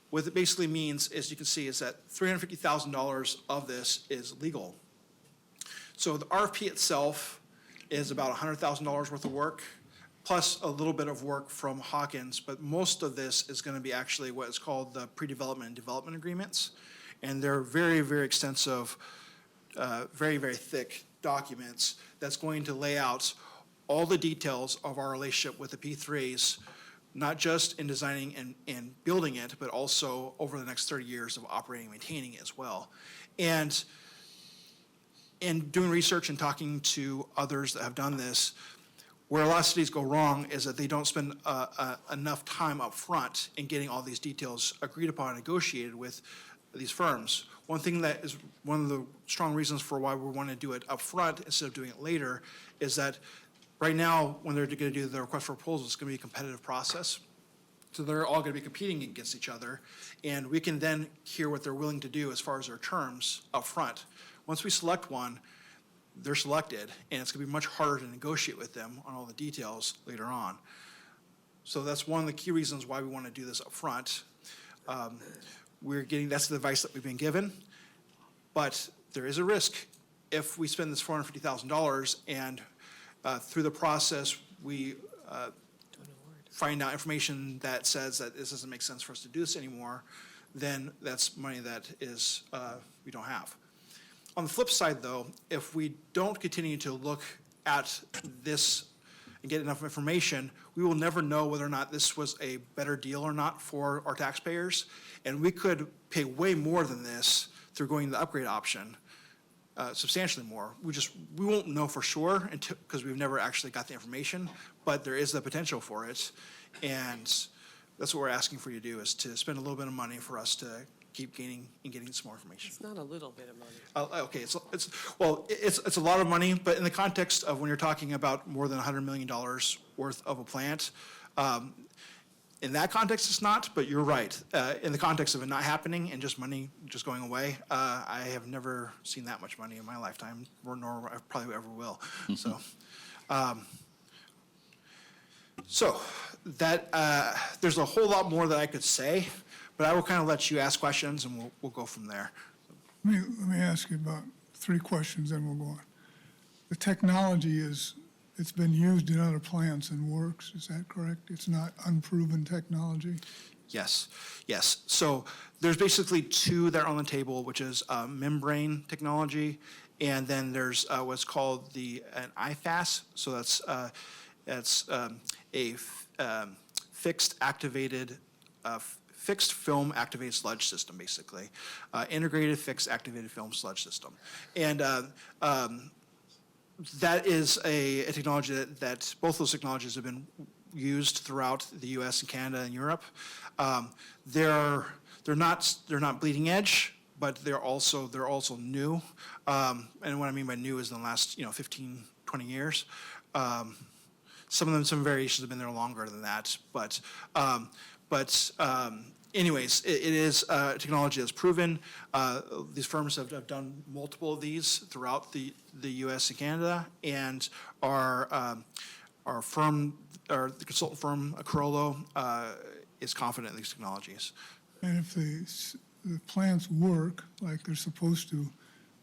What it basically means, as you can see, is that $350,000 of this is legal. So the RFP itself is about $100,000 worth of work, plus a little bit of work from Hawkins, but most of this is going to be actually what is called the pre-development and development agreements. And they're very, very extensive, very, very thick documents that's going to lay out all the details of our relationship with the P3s, not just in designing and building it, but also over the next 30 years of operating and maintaining it as well. And in doing research and talking to others that have done this, where a lot of cities go wrong is that they don't spend enough time up front in getting all these details agreed upon and negotiated with these firms. One thing that is one of the strong reasons for why we want to do it up front instead of doing it later is that right now, when they're going to do the request for proposals, it's going to be a competitive process. So they're all going to be competing against each other, and we can then hear what they're willing to do as far as their terms up front. Once we select one, they're selected, and it's going to be much harder to negotiate with them on all the details later on. So that's one of the key reasons why we want to do this up front. That's the advice that we've been given, but there is a risk if we spend this $450,000 and through the process we find out information that says that this doesn't make sense for us to do this anymore, then that's money that is, we don't have. On the flip side, though, if we don't continue to look at this and get enough information, we will never know whether or not this was a better deal or not for our taxpayers. And we could pay way more than this through going the upgrade option, substantially more. We won't know for sure until, because we've never actually got the information, but there is the potential for it. And that's what we're asking for you to do, is to spend a little bit of money for us to keep gaining and getting some more information. It's not a little bit of money. Okay, it's a lot of money, but in the context of when you're talking about more than $100 million worth of a plant, in that context, it's not, but you're right. In the context of it not happening and just money just going away, I have never seen that much money in my lifetime, nor I probably ever will. So that there's a whole lot more that I could say, but I will kind of let you ask questions and we'll go from there. Let me ask you about 3 questions, then we'll go on. The technology it's been used in other plants and works, is that correct? It's not unproven technology? Yes. So there's basically 2 that are on the table, which is membrane technology, and then there's what's called an IFAS. So that's a fixed film activated sludge system, basically. Integrated fixed activated film sludge system. And that is a technology that both those technologies have been used throughout the U.S. and Canada and Europe. They're not bleeding edge, but they're also new. And what I mean by new is in the last 15, 20 years. Some variations have been there longer than that, but anyways, it is technology that's proven. These firms have done multiple of these throughout the U.S. and Canada, and our the consultant firm, Carollo, is confident in these technologies. And if the plants work like they're supposed to,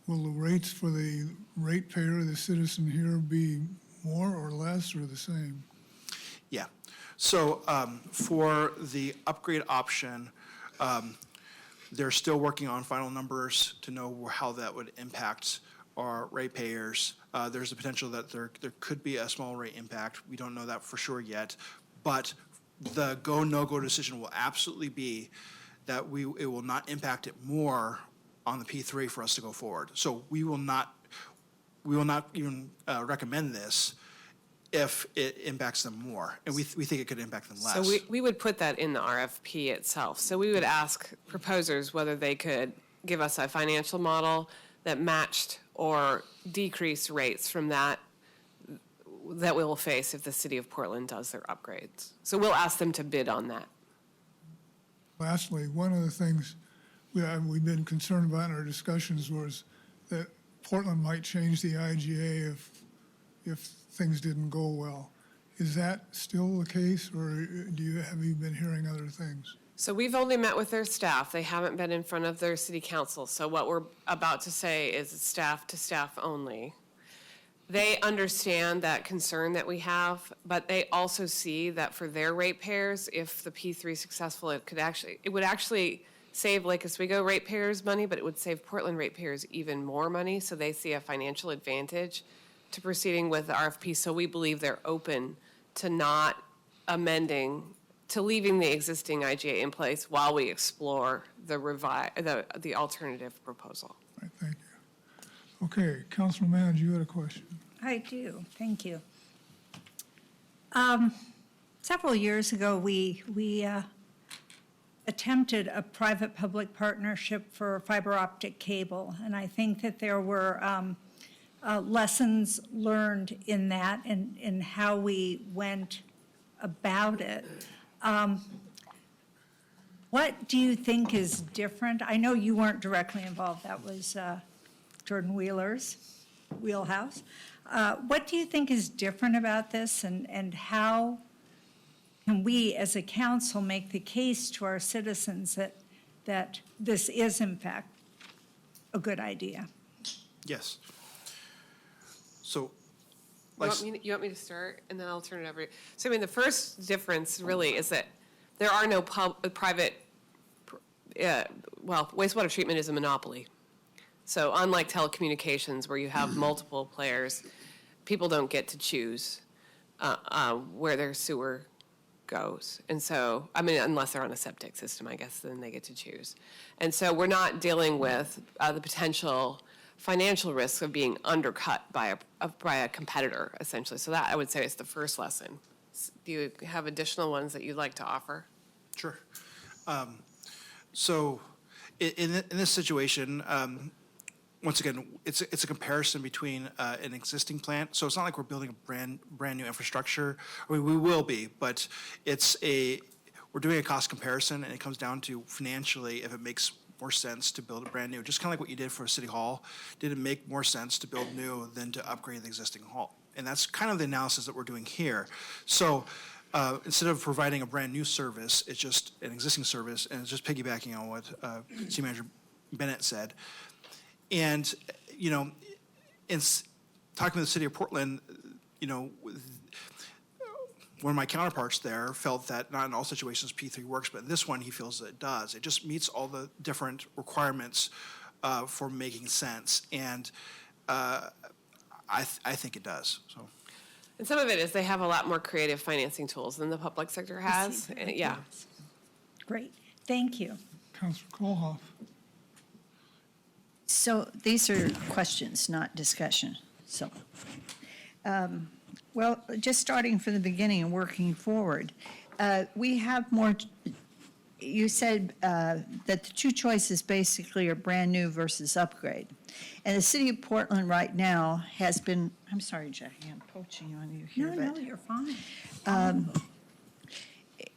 will the rates for the ratepayer, the citizen here, be more or less or the same? Yeah. So for the upgrade option, they're still working on final numbers to know how that would impact our ratepayers. There's a potential that there could be a small rate impact. We don't know that for sure yet, but the go, no-go decision will absolutely be that it will not impact it more on the P3 for us to go forward. So we will not even recommend this if it impacts them more, and we think it could impact them less. So we would put that in the RFP itself. So we would ask proposers whether they could give us a financial model that matched or decreased rates from that we will face if the city of Portland does their upgrades. So we'll ask them to bid on that. Lastly, one of the things we've been concerned about in our discussions was that Portland might change the IGA if things didn't go well. Is that still the case, or have you been hearing other things? So we've only met with their staff. They haven't been in front of their city council. So what we're about to say is staff to staff only. They understand that concern that we have, but they also see that for their ratepayers, if the P3 is successful, it would actually save Lake Oswego ratepayers money, but it would save Portland ratepayers even more money. So they see a financial advantage to proceeding with the RFP. So we believe they're open to not amending, to leaving the existing IGA in place while we explore the alternative proposal. All right, thank you. Okay, Councilman Manager, you had a question. I do, thank you. Several years ago, we attempted a private-public partnership for fiber optic cable, and I think that there were lessons learned in that and in how we went about it. What do you think is different? I know you weren't directly involved. That was Jordan Wheeler's wheelhouse. What do you think is different about this, and how can we as a council make the case to our citizens that this is in fact a good idea? Yes. So You want me to start, and then I'll turn it over? So, I mean, the first difference really is that there are no private, wastewater treatment is a monopoly. So unlike telecommunications, where you have multiple players, people don't get to choose where their sewer goes. And so, I mean, unless they're on a septic system, I guess, then they get to choose. And so we're not dealing with the potential financial risk of being undercut by a competitor, essentially. So that, I would say, is the first lesson. Do you have additional ones that you'd like to offer? Sure. So in this situation, once again, it's a comparison between an existing plant. So it's not like we're building a brand new infrastructure. I mean, we will be, but we're doing a cost comparison, and it comes down to financially if it makes more sense to build a brand new. Just kind of like what you did for City Hall. Did it make more sense to build new than to upgrade the existing hall? And that's kind of the analysis that we're doing here. So instead of providing a brand new service, it's just an existing service, and it's just piggybacking on what City Manager Bennett said. And, you know, in talking to the City of Portland, you know, one of my counterparts there felt that not in all situations P3 works, but in this one he feels that it does. It just meets all the different requirements for making sense, and I think it does. So. And some of it is they have a lot more creative financing tools than the public sector has. Yeah. Great, thank you. Councilor Kohlhoff. So these are questions, not discussion. So, well, just starting from the beginning and working forward, we have more. You said that the two choices basically are brand new versus upgrade, and the City of Portland right now has been. I'm sorry, Jackie, I'm poaching on you here. No, you're fine.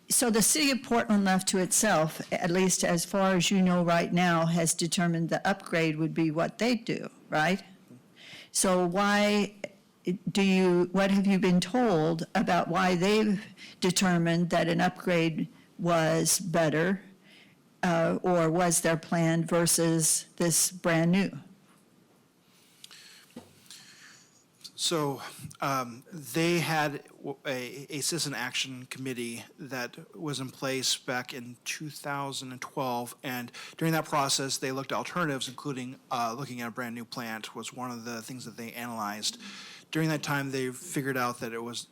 So the City of Portland, left to itself, at least as far as you know right now, has determined the upgrade would be what they do, right? So why what have you been told about why they've determined that an upgrade was better or was their plan versus this brand new? So they had a citizen action committee that was in place back in 2012, and during that process, they looked at alternatives, including looking at a brand new plant was one of the things that they analyzed. During that time, they figured out that it was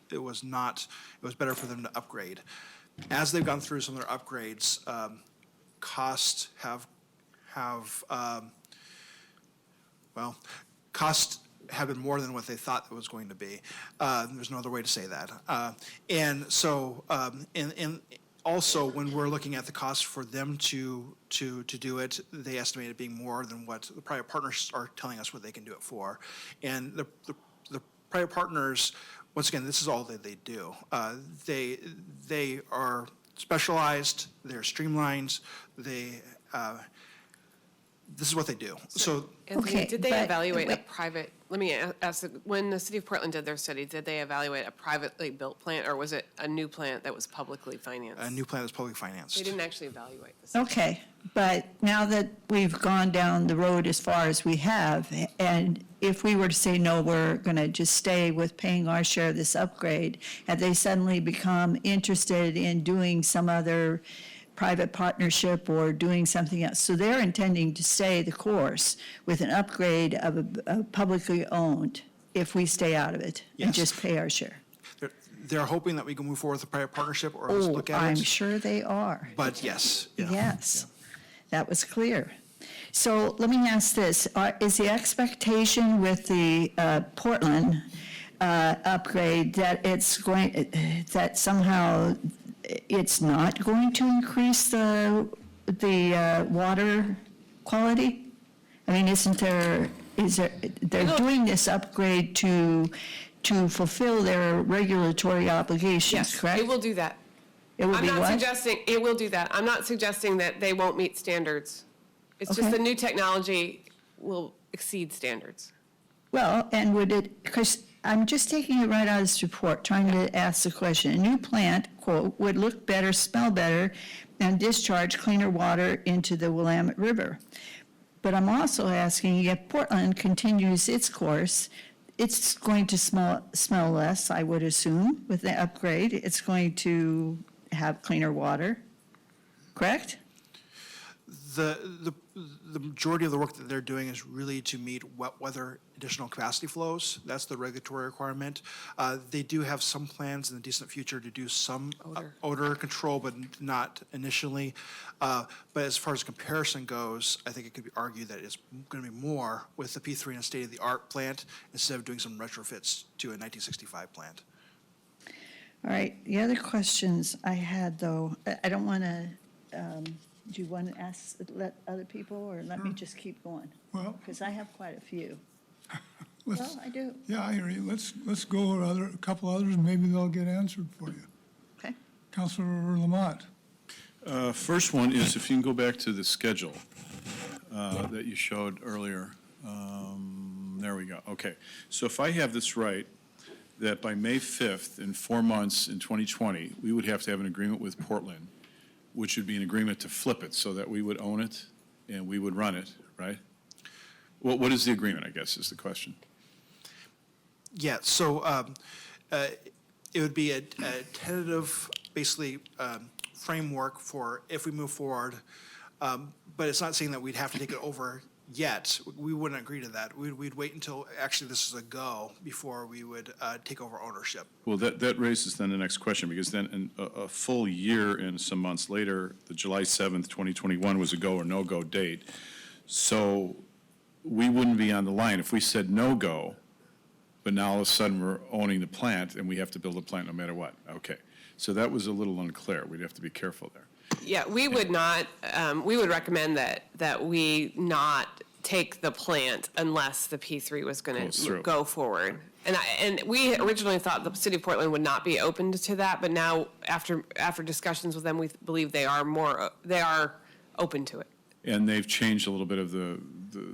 better for them to upgrade. As they've gone through some of their upgrades, costs have been more than what they thought it was going to be. There's no other way to say that. And so, and also when we're looking at the cost for them to do it, they estimate it being more than what the private partners are telling us what they can do it for. And the private partners, once again, this is all that they do. They are specialized, they're streamlined, this is what they do. So Anthony, Okay, did they but- evaluate a wait. private, let me ask, when the City of Portland did their study, did they evaluate a privately built plant, or was it a new plant that was publicly financed? a new plant is publicly financed. They didn't actually evaluate this. Okay, but now that we've gone down the road as far as we have, and if we were to say, no, we're going to just stay with paying our share of this upgrade, have they suddenly become interested in doing some other private partnership or doing something else? So they're intending to stay the course with an upgrade of a publicly owned, if we stay out of it and Yes. just pay our share. They're hoping that we can move forward with a private partnership or let's Oh, look at I'm it. sure they are. But yes. Yeah. Yes, that was clear. So let me ask this, is the expectation with the Portland upgrade that that somehow it's not going to increase the water quality? I mean, they're doing this upgrade to fulfill their regulatory obligations, Yes, correct? it will do that. It will I'm be not what? suggesting, it will do that. I'm not suggesting that they won't meet standards. It's just Okay. the new technology will exceed standards. Well, and would it, because I'm just taking it right out of this report, trying to ask the question. A new plant, quote, would look better, smell better, and discharge cleaner water into the Willamette River. But I'm also asking, if Portland continues its course, it's going to smell less, I would assume, with the upgrade. It's going to have cleaner water, correct? The majority of the work that they're doing is really to meet wet weather additional capacity flows. That's the regulatory requirement. They do have some plans in the distant future to do some odor control, but not initially. But as far as comparison goes, I think it could be argued that it's going to be more with the P3 and a state-of-the-art plant instead of doing some retrofits to a 1965 plant. All right, the other questions I had, though, I don't want to, do you want to let other people, or let me just keep going? Well, Because I have quite a few. let's, Well, I do. yeah, I hear you. Let's go with a couple others, and maybe they'll get answered for you. Okay. Councilor Lamont. First one is if you can go back to the schedule that you showed earlier. There we go. Okay. So if I have this right, that by May 5th, in 4 months in 2020, we would have to have an agreement with Portland, which would be an agreement to flip it so that we would own it and we would run it, right? Well, what is the agreement, I guess, is the question. Yeah, so it would be a tentative, basically, framework for if we move forward. But it's not saying that we'd have to take it over yet. We wouldn't agree to that. We'd wait until actually this is a go before we would take over ownership. Well, that raises then the next question, because then in a full year and some months later, the July 7th, 2021 was a go or no-go date. So we wouldn't be on the line if we said no-go, but now all of a sudden we're owning the plant and we have to build a plant no matter what. Okay. So that was a little unclear. We'd have to be careful there. Yeah, we would not, we would recommend that we not take the plant unless the P3 was going Goes to through. go forward. And we originally thought the city of Portland would not be open to that, but now after discussions with them, we believe they are open to it. And they've changed a little bit of the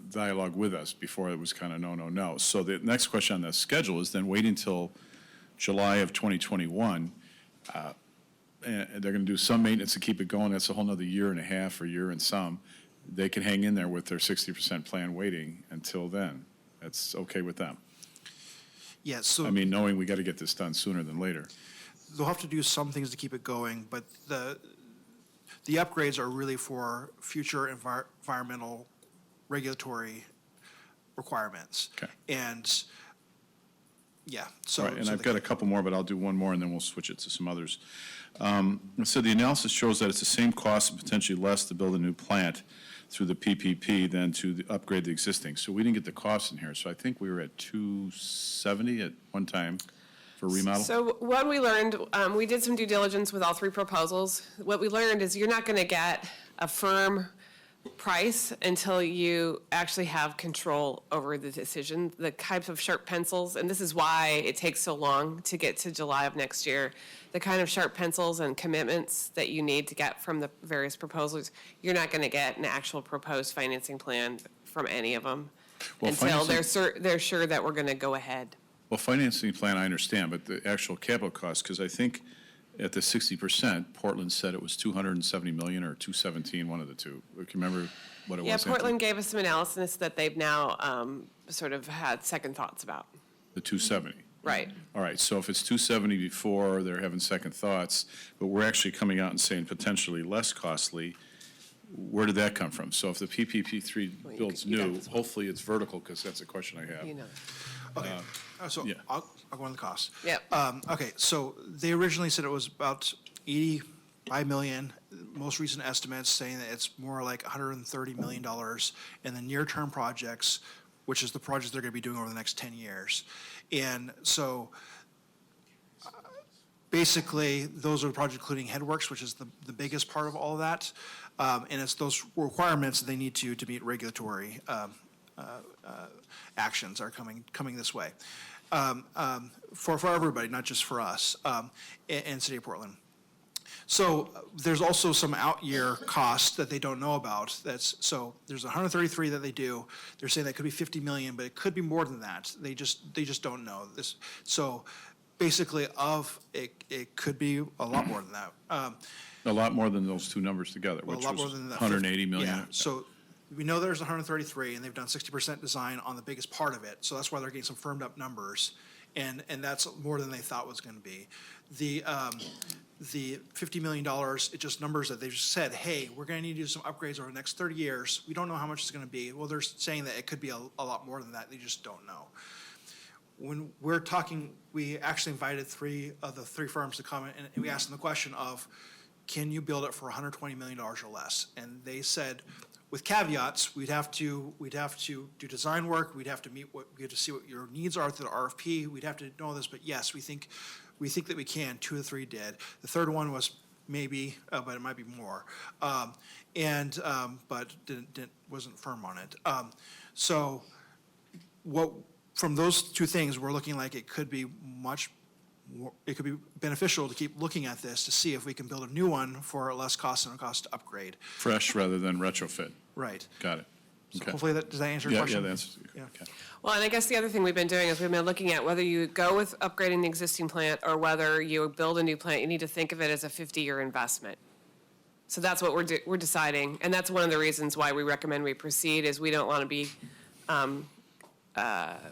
dialogue with us. Before it was kind of no, no, no. So the next question on the schedule is then waiting until July of 2021. And they're going to do some maintenance to keep it going. That's a whole nother year and a half or year and some. They can hang in there with their 60% plan waiting until then. That's okay with them. Yeah, so I mean, knowing we got to get this done sooner than later. they'll have to do some things to keep it going, but the upgrades are really for future environmental regulatory requirements. Okay. And, yeah, so. All right, and so I've the- got a couple more, but I'll do one more and then we'll switch it to some others. So the analysis shows that it's the same cost and potentially less to build a new plant through the PPP than to upgrade the existing. So we didn't get the cost in here. So I think we were at 270 at one time for remodel. So what we learned, we did some due diligence with all three proposals. What we learned is you're not going to get a firm price until you actually have control over the decision. The types of sharp pencils, and this is why it takes so long to get to July of next year, the kind of sharp pencils and commitments that you need to get from the various proposals, you're not going to get an actual proposed financing plan from any of them Well, until financing- they're sure that we're going to go ahead. Well, financing plan, I understand, but the actual capital cost, because I think at the 60%, Portland said it was 270 million or 217, one of the two. Can you remember what it was? Yeah, Anthony? Portland gave us some analysis that they've now sort of had second thoughts about. The 270. Right. All right, so if it's 270 before, they're having second thoughts, but we're actually coming out and saying potentially less costly, where did that come from? So if the PPP3 Well, builds you got new, this one. hopefully it's vertical, because that's a question I have. You know. Okay, so yeah. I'll go on the cost. Yep. Okay, so they originally said it was about 85 million. Most recent estimates saying that it's more like $130 million in the near-term projects, which is the projects they're going to be doing over the next 10 years. And so basically, those are the projects including headworks, which is the biggest part of all of that. And it's those requirements that they need to meet regulatory actions are coming this way. For everybody, not just for us, and City of Portland. So there's also some out-year costs that they don't know about. So there's 133 that they do. They're saying that could be 50 million, but it could be more than that. They just don't know this. So basically, it could be a lot more than that. A lot more than those two numbers together, Well, a which lot was more than that. 180 million. Yeah. So we know there's 133, and they've done 60% design on the biggest part of it, so that's why they're getting some firmed up numbers, and that's more than they thought was gonna be. The $50 million, it's just numbers that they just said, hey, we're gonna need to do some upgrades over the next 30 years. We don't know how much it's gonna be. Well, they're saying that it could be a lot more than that. They just don't know. When we're talking, we actually invited three of the three firms to come in, and we asked them the question of, can you build it for $120 million or less? And they said, with caveats, we'd have to do design work, we'd have to see what your needs are through the RFP, we'd have to know this, but yes, we think that we can. 2 of the 3 did. The third one was maybe, but it might be more. But wasn't firm on it. So from those 2 things, we're looking like it could be much more, it could be beneficial to keep looking at this to see if we can build a new one for less cost and a cost to upgrade. Fresh rather than retrofit. Right. Got it. So Okay. hopefully does that answer your question? Yeah, that's, Yeah. okay. Well, and I guess the other thing we've been doing is we've been looking at whether you go with upgrading the existing plant or whether you build a new plant, you need to think of it as a 50-year investment. So that's what we're deciding, and that's one of the reasons why we recommend we proceed, is we don't want to be,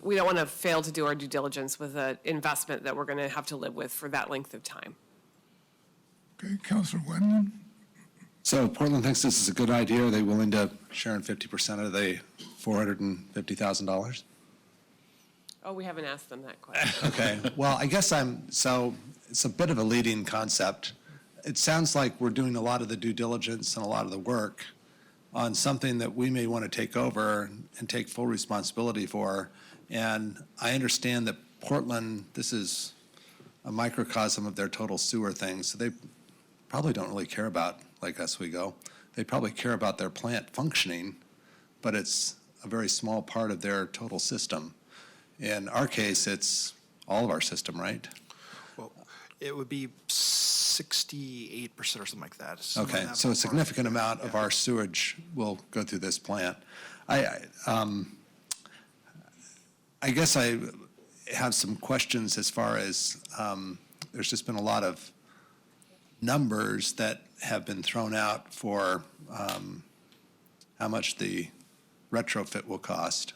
we don't want to fail to do our due diligence with an investment that we're going to have to live with for that length of time. Okay, Councilor Wendland? So Portland thinks this is a good idea. Are they willing to share in 50% of the $450,000? Oh, we haven't asked them that question. Okay, well, I guess so it's a bit of a leading concept. It sounds like we're doing a lot of the due diligence and a lot of the work on something that we may want to take over and take full responsibility for. And I understand that Portland, this is a microcosm of their total sewer thing, so they probably don't really care about like Oswego. They probably care about their plant functioning, but it's a very small part of their total system. In our case, it's all of our system, right? Well, it would be 68% or something like that. somewhere Okay, in that so a ballpark. significant amount of our sewage will go through this plant. I guess I have some questions as far as, there's just been a lot of numbers that have been thrown out for how much the retrofit will cost.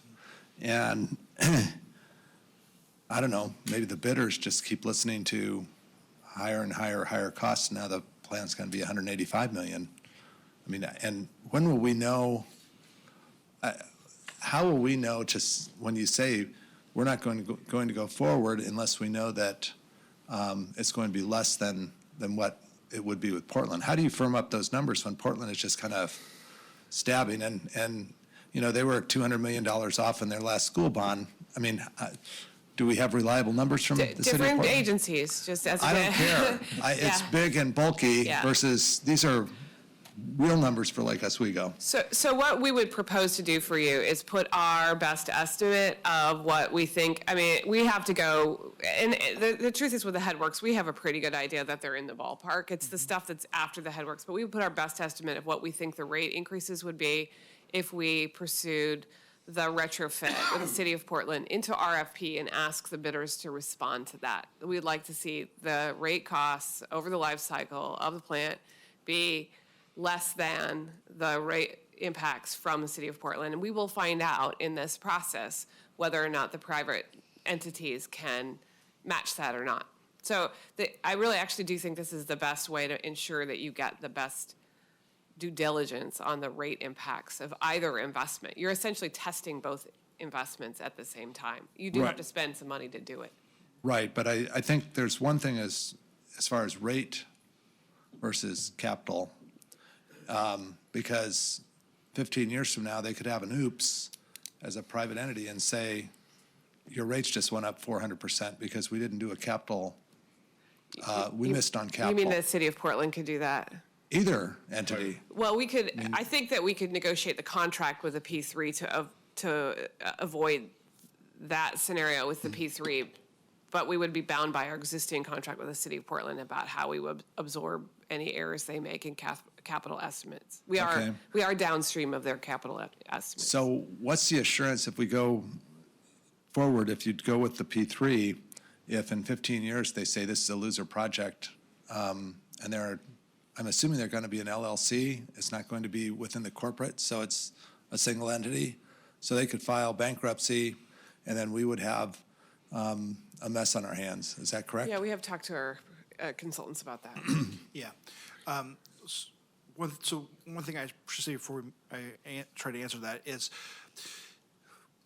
And I don't know, maybe the bidders just keep listening to higher and higher costs. Now the plan's going to be $185 million. I mean, and when will we know, how will we know, just when you say we're not going to go forward unless we know that it's going to be less than what it would be with Portland? How do you firm up those numbers when Portland is just kind of stabbing? And you know, they were $200 million off in their last school bond. I mean, do we have reliable numbers from the city of Different Portland? agencies, just as. I don't care. It's Yeah. big and bulky Yeah. versus, these are real numbers for Lake Oswego. So what we would propose to do for you is put our best estimate of what we think. I mean, we have to go, and the truth is with the headworks, we have a pretty good idea that they're in the ballpark. It's the stuff that's after the headworks, but we would put our best estimate of what we think the rate increases would be if we pursued the retrofit with the city of Portland into RFP and ask the bidders to respond to that. We'd like to see the rate costs over the life cycle of the plant be less than the rate impacts from the city of Portland. And we will find out in this process whether or not the private entities can match that or not. So I really actually do think this is the best way to ensure that you get the best due diligence on the rate impacts of either investment. You're essentially testing both investments at the same time. You do have Right. to spend some money to do it. Right, but I think there's one thing as far as rate versus capital, because 15 years from now, they could have an oops as a private entity and say, your rates just went up 400% because we didn't do a capital, we missed on capital. You mean the city of Portland could do that? Either entity. Well, we could, I think that we could negotiate the contract with the P3 to avoid that scenario with the P3, but we would be bound by our existing contract with the city of Portland about how we would absorb any errors they make in capital estimates. We Okay. are downstream of their capital estimates. So what's the assurance if we go forward, if you'd go with the P3, if in 15 years they say this is a loser project, and I'm assuming they're going to be an LLC, it's not going to be within the corporate, so it's a single entity. So they could file bankruptcy, and then we would have a mess on our hands. Is that correct? Yeah, we have talked to our consultants about that. Yeah. One thing I should say before I try to answer that is,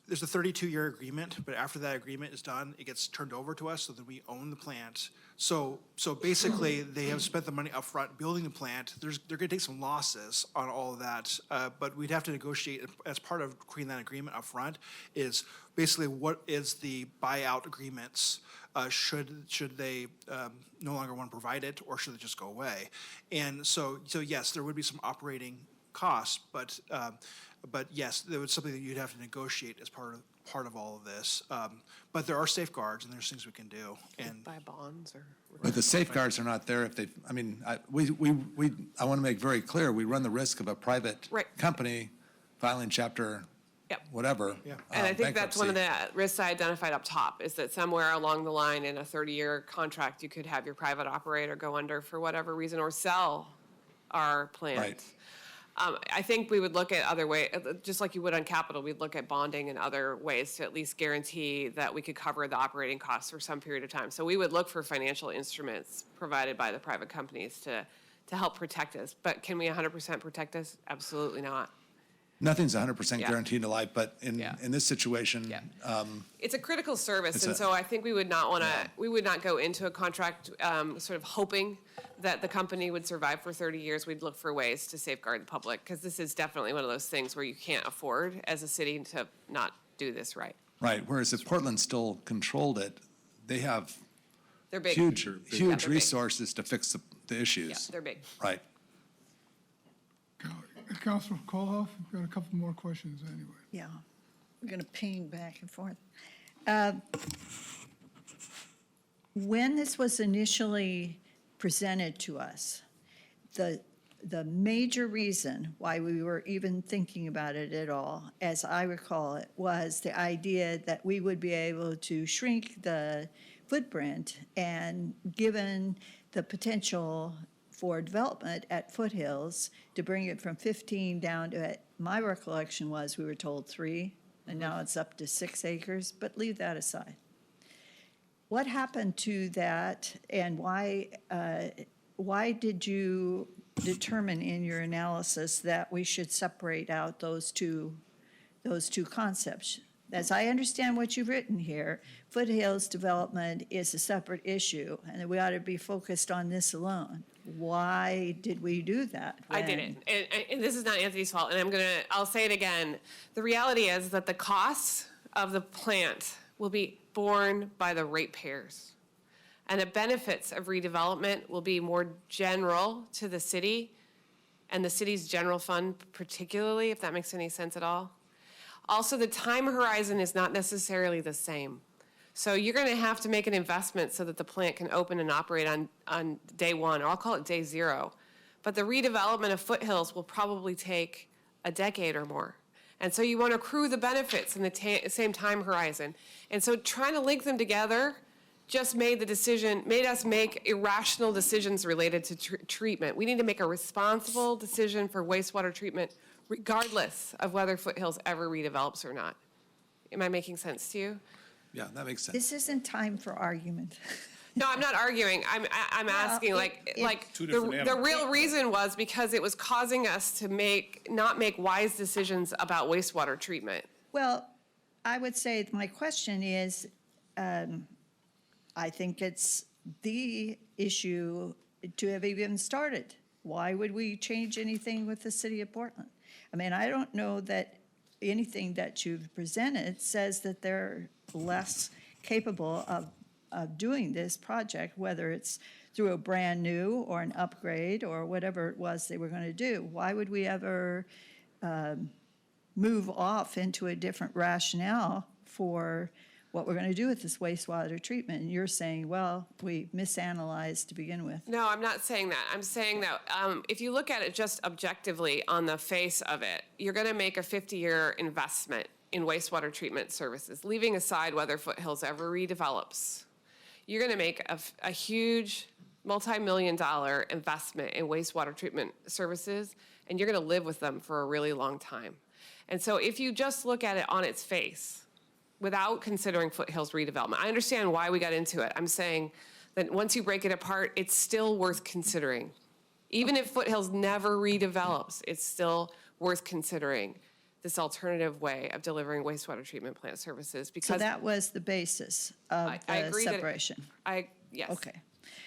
there's a 32-year agreement, but after that agreement is done, it gets turned over to us so that we own the plant. So basically, they have spent the money upfront building the plant. They're going to take some losses on all of that, but we'd have to negotiate as part of creating that agreement upfront. Is basically what is the buyout agreements? Should they no longer want to provide it, or should it just go away? And so yes, there would be some operating costs, but yes, there was something that you'd have to negotiate as part of all of this. But there are safeguards, and there's things we can do. And Buy bonds or. But the safeguards are not there if they, I mean, I want to make very clear, we run the risk of a private Right. company filing chapter Yep. whatever. Yeah. And I think that's one of bankruptcy. the risks I identified up top, is that somewhere along the line in a 30-year contract, you could have your private operator go under for whatever reason, or sell our plant. Right. I think we would look at other ways, just like you would on capital, we'd look at bonding and other ways to at least guarantee that we could cover the operating costs for some period of time. So we would look for financial instruments provided by the private companies to help protect us. But can we 100% protect us? Absolutely not. Nothing's 100% Yeah. guaranteed in life, but Yeah. in this situation, Yeah. It's a critical service, It's and a- so I think we would not want to, we would not go into a contract sort of hoping that the company would survive for 30 years. We'd look for ways to safeguard the public, because this is definitely one of those things where you can't afford as a city to not do this right. right, whereas if Portland still controlled it, they have They're big. huge Yeah, they're big. resources to fix the Yeah, issues. they're big. Right. Councilor Koloff, we've got a couple more questions anyway. Yeah, we're going to ping back and forth. When this was initially presented to us, the major reason why we were even thinking about it at all, as I recall it, was the idea that we would be able to shrink the footprint, and given the potential for development at Foothills, to bring it from 15 down to, my recollection was, we were told 3, and now it's up to 6 acres, but leave that aside. What happened to that, and why did you determine in your analysis that we should separate out those two concepts? As I understand what you've written here, Foothills development is a separate issue, and that we ought to be focused on this alone. Why did we do that? I didn't, and this is not Anthony's fault, and I'll say it again. The reality is that the costs of the plant will be borne by the ratepayers, and the benefits of redevelopment will be more general to the city, and the city's general fund particularly, if that makes any sense at all. Also, the time horizon is not necessarily the same. So you're going to have to make an investment so that the plant can open and operate on day one, or I'll call it day 0. But the redevelopment of Foothills will probably take a decade or more. And so you want to accrue the benefits in the same time horizon. And so trying to link them together just made us make irrational decisions related to treatment. We need to make a responsible decision for wastewater treatment, regardless of whether Foothills ever redevelops or not. Am I making sense to you? Yeah, that makes sense. This isn't time for argument. No, I'm not arguing. I'm asking, the real reason was because it was causing us to not make wise decisions about wastewater treatment. Well, I would say my question is, I think it's the issue to have even started. Why would we change anything with the city of Portland? I mean, I don't know that anything that you've presented says that they're less capable of doing this project, whether it's through a brand new or an upgrade or whatever it was they were going to do. Why would we ever move off into a different rationale for what we're going to do with this wastewater treatment? And you're saying, well, we misanalyzed to begin with. No, I'm not saying that. I'm saying that if you look at it just objectively on the face of it, you're going to make a 50-year investment in wastewater treatment services, leaving aside whether Foothills ever redevelops. You're going to make a huge multi-million-dollar investment in wastewater treatment services, and you're going to live with them for a really long time. And so if you just look at it on its face, without considering Foothills redevelopment, I understand why we got into it. I'm saying that once you break it apart, it's still worth considering. Even if Foothills never redevelops, it's still worth considering this alternative way of delivering wastewater treatment plant services So because that was the basis of I the agree that separation? yes. Okay.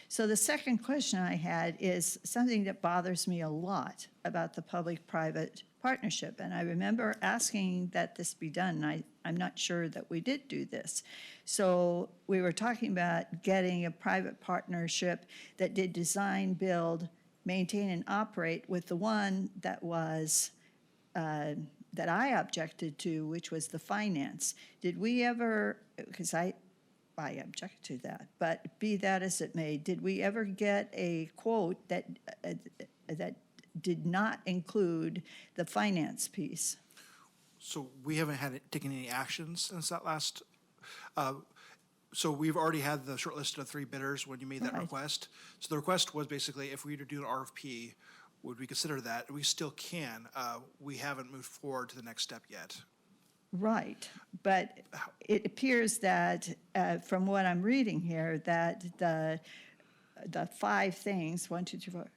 So the second question I had is something that bothers me a lot about the public-private partnership. And I remember asking that this be done, and I'm not sure that we did do this. So we were talking about getting a private partnership that did design, build, maintain, and operate with the one that was, that I objected to, which was the finance. Did we ever, because I object to that, but be that as it may, did we ever get a quote that did not include the finance piece? So we haven't taken any action since that last, so we've already had the short list of 3 bidders when you made that Right. request. So the request was basically if we were to do an RFP, would we consider that? We still can. We haven't moved forward to the next step yet. Right, but it appears that, from what I'm reading here, that the 5 things, 1, 2, 3, 4,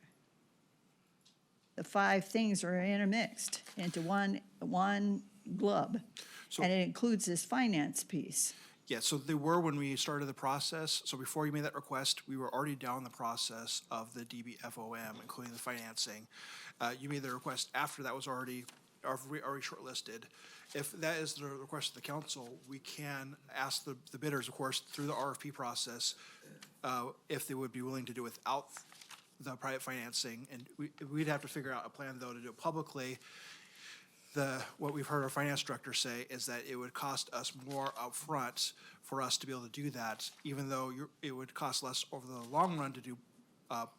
the 5 things are intermixed into one glub, So- and it includes this finance piece. Yeah, so they were when we started the process. So before you made that request, we were already down the process of the DBFOM, including the financing. You made the request after that was already shortlisted. If that is the request of the council, we can ask the bidders, of course, through the RFP process, if they would be willing to do without the private financing. And we'd have to figure out a plan, though, to do it publicly. What we've heard our finance director say is that it would cost us more upfront for us to be able to do that, even though it would cost less over the long run to do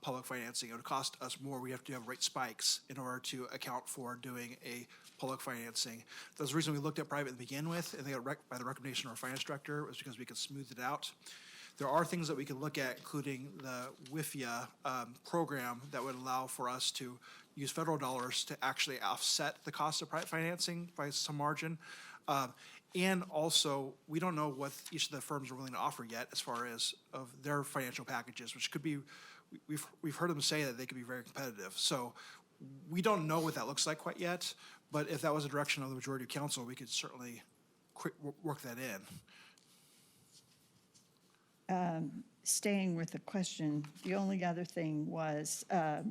public financing. It would cost us more. We have to have rate spikes in order to account for doing a public financing. That's the reason we looked at private to begin with, and they got by the recommendation of our finance director, was because we could smooth it out. There are things that we can look at, including the WIFIA program that would allow for us to use federal dollars to actually offset the cost of private financing by some margin. And also, we don't know what each of the firms are willing to offer yet as far as of their financial packages, which could be, we've heard them say that they could be very competitive. So we don't know what that looks like quite yet, but if that was a direction of the majority of council, we could certainly work that in. Staying with the question, the only other thing was, I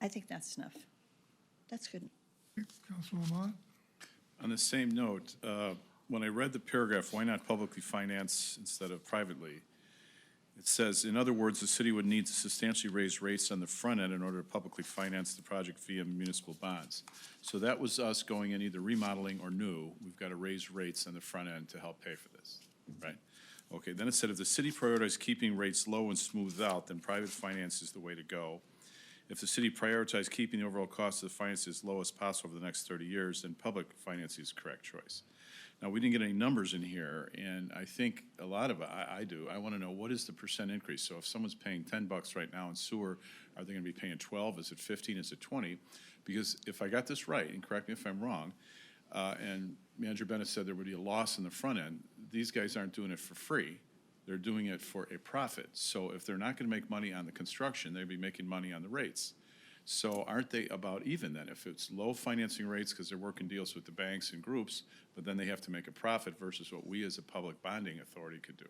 think that's enough. That's good. Councilman Lamont? On the same note, when I read the paragraph, why not publicly finance instead of privately? It says, in other words, the city would need to substantially raise rates on the front end in order to publicly finance the project via municipal bonds. So that was us going in either remodeling or new. We've got to raise rates on the front end to help pay for this, right? Okay, then it said, if the city prioritizes keeping rates low and smoothed out, then private finance is the way to go. If the city prioritizes keeping the overall cost of the finance as low as possible over the next 30 years, then public finance is the correct choice. Now, we didn't get any numbers in here, and I think a lot of it, I do. I want to know, what is the percent increase? So if someone's paying $10 right now in sewer, are they going to be paying 12? Is it 15? Is it 20? Because if I got this right, and correct me if I'm wrong, and Manager Bennett said there would be a loss in the front end, these guys aren't doing it for free. They're doing it for a profit. So if they're not going to make money on the construction, they'd be making money on the rates. So aren't they about even then? If it's low financing rates because they're working deals with the banks and groups, but then they have to make a profit versus what we as a public bonding authority could do.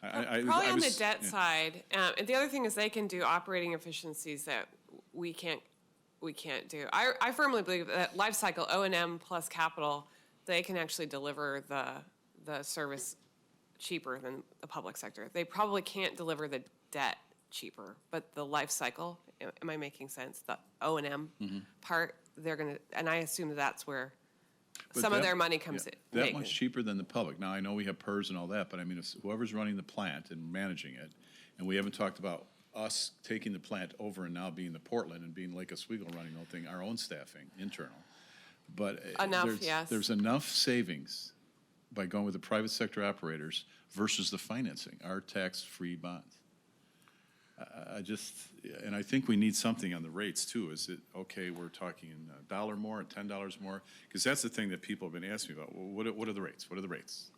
Probably on the debt side. And the other thing is they can do operating efficiencies that we can't do. I firmly believe that life cycle O&M plus capital, they can actually deliver the service cheaper than the public sector. They probably can't deliver the debt cheaper, but the life cycle, am I making sense? The O&M part, they're going to, and I assume that's where some of their money comes in. That much cheaper than the public. Now, I know we have PERS and all that, but I mean, if whoever's running the plant and managing it, and we haven't talked about us taking the plant over and now being the Portland and being Lake Oswego running the whole thing, our own staffing, internal. But there's enough savings by going with the private sector operators versus the financing, our tax-free bonds. I just, and I think we need something on the rates too. Is it, okay, we're talking $1 more, $10 more? Because that's the thing that people have been asking me about. Well, what are the rates? What are the rates?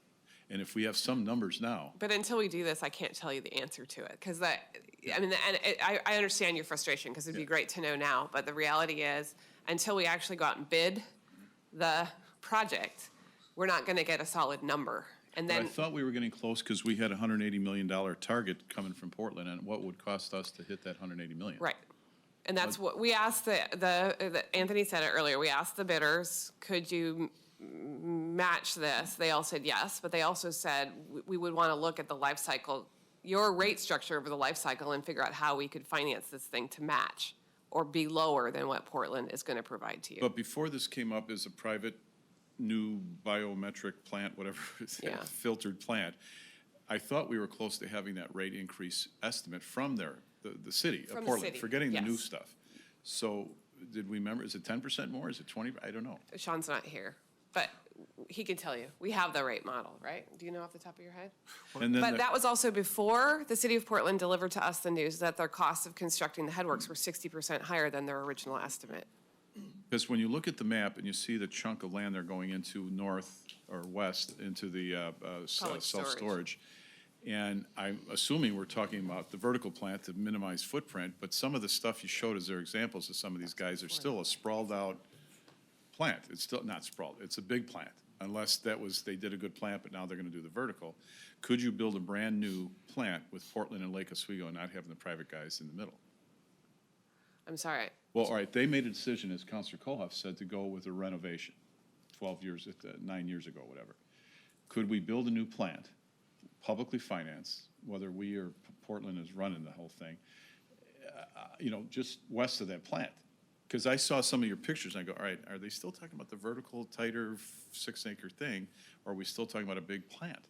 And if we have some numbers now, But until we do this, I can't tell you the answer to it, because I mean, I understand your frustration, because it'd be great to know now, but the reality is, until we actually go out and bid the project, we're not gonna get a solid number. And but I then, thought we were getting close because we had a $180 million target coming from Portland, and what would cost us to hit that $180 million? right. And that's what, we asked Anthony said it earlier, we asked the bidders, could you match this? They all said yes, but they also said we would want to look at the life cycle, your rate structure over the life cycle, and figure out how we could finance this thing to match or be lower than what Portland is going to provide to you. But before this came up as a private new biometric plant, whatever, Yeah. filtered plant, I thought we were close to having that rate increase estimate from the city From of the Portland, city, forgetting the new yes. stuff. So did we remember, is it 10% more? Is it 20? I don't know. Sean's not here, but he can tell you. We have the rate model, right? Do you know off the top of your head? And then But that was also before the city of Portland delivered to us the news that their costs of constructing the headworks were 60% higher than their original estimate. Because when you look at the map and you see the chunk of land they're going into north or west into the Public self-storage, and I'm assuming we're talking about the vertical plant to minimize footprint, but some of the stuff you showed as their examples of some of these guys are still a sprawled out plant. It's still not sprawled, it's a big plant, unless they did a good plant, but now they're gonna do the vertical. Could you build a brand-new plant with Portland and Lake Oswego and not having the private guys in the middle? I'm sorry. Well, all right, they made a decision, as Counselor Kohoff said, to go with a renovation 9 years ago, whatever. Could we build a new plant, publicly financed, whether we or Portland is running the whole thing, just west of that plant? Because I saw some of your pictures, and I go, all right, are they still talking about the vertical, tighter, 6-acre thing, or are we still talking about a big plant?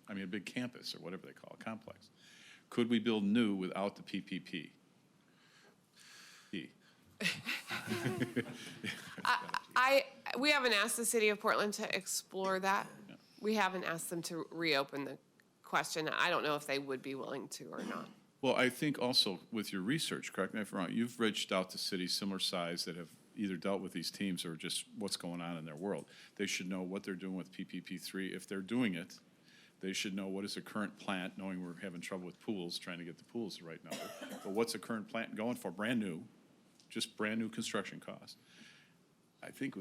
I mean, a big campus, or whatever they call it, complex. Could we build new without the PPP? We haven't asked the city of Portland to explore that. We haven't asked them to reopen the question. I don't know if they would be willing to or not. Well, I think also with your research, correct me if I'm wrong, you've reached out to cities similar size that have either dealt with these teams or just what's going on in their world. They should know what they're doing with PPP3. If they're doing it, they should know what is a current plant, knowing we're having trouble with pools, trying to get the pools the right number. But what's a current plant going for, brand new, just brand new construction cost? I think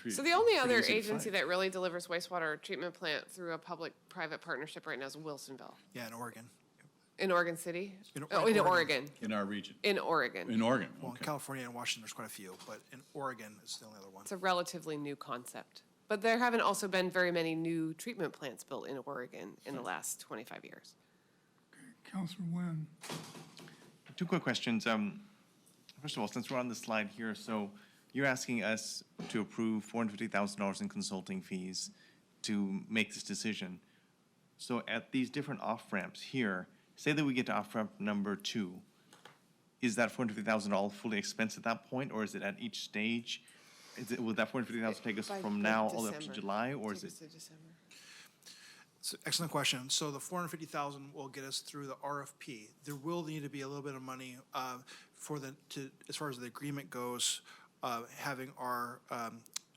So the only other agency that really delivers wastewater treatment plant through a public-private partnership right now is Wilsonville. Yeah, in Oregon. In Oregon City? In In Oregon. Oregon. in our region. In Oregon. In Oregon, Well, in okay. California and Washington, there's quite a few, but in Oregon, it's the only other one. It's a relatively new concept. But there haven't also been very many new treatment plants built in Oregon in the last 25 years. Counselor Nguyen. Two quick questions. First of all, since we're on the slide here, so you're asking us to approve $450,000 in consulting fees to make this decision. So at these different off-ramps here, say that we get to off-ramp number 2, is that $450,000 all fully expensed at that point, or is it at each stage? Will that $450,000 take us from now all the way up to December. July, or is Take it? us to December. It's an excellent question. So the $450,000 will get us through the RFP. There will need to be a little bit of money as far as the agreement goes, having our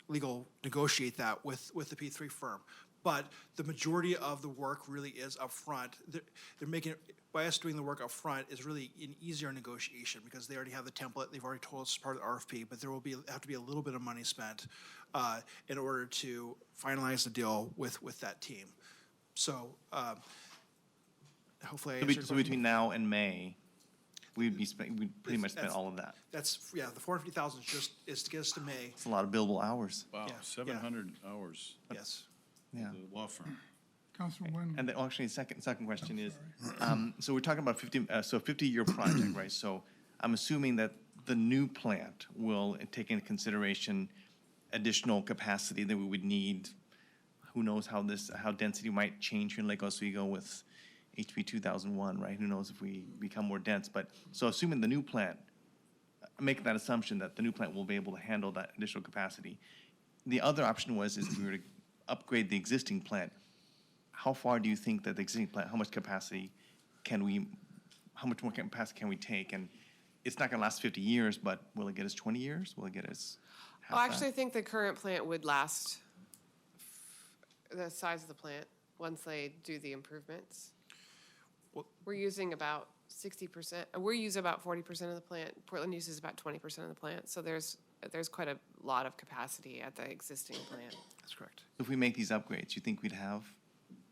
legal negotiate that with the P3 firm. But the majority of the work really is upfront. They're making, by us doing the work upfront is really an easier negotiation because they already have the template. They've already told us it's part of the RFP, but there will have to be a little bit of money spent in order to finalize the deal with that team. So hopefully I answered your So question. between now and May, we'd pretty much spent That's- all of that. That's, yeah, the $450,000 is to get us to May, It's a lot of billable hours. Wow, Yeah, yeah. 700 hours, yes. Yeah. the law firm. Counselor Nguyen. And then, actually, second question is, so we're talking about 50-year project, right? So I'm assuming that the new plant will take into consideration additional capacity that we would need. Who knows how density might change here in Lake Oswego with HB 2001, right? Who knows if we become more dense? But, so assuming the new plant, make that assumption that the new plant will be able to handle that additional capacity. The other option is if we were to upgrade the existing plant, how far do you think that the existing plant, how much capacity can we how much more capacity can we take? And it's not gonna last 50 years, but will it get us 20 years? Will it get us half Well, that? actually, I think the current plant would last the size of the plant once they do the improvements. Well- We're using about 60%, we use about 40% of the plant. Portland uses about 20% of the plant, so there's quite a lot of capacity at the existing plant. That's correct. If we make these upgrades, you think we'd have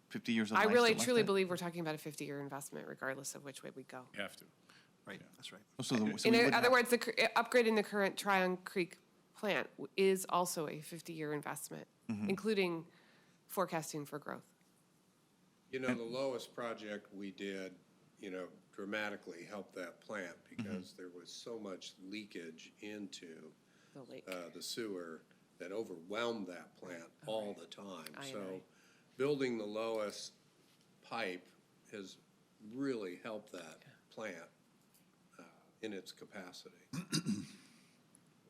50 years of I life really still like truly that? believe we're talking about a 50-year investment regardless of which way we go. You have to. Right, that's right. So we In wouldn't other have- words, upgrading the current Tryon Creek plant is also a 50-year investment, including forecasting for growth. You know, the lowest project we did, dramatically helped that plant because there was so much leakage into The lake. the sewer that overwhelmed that plant all the time. I So agree. building the lowest pipe has really helped that plant in its capacity.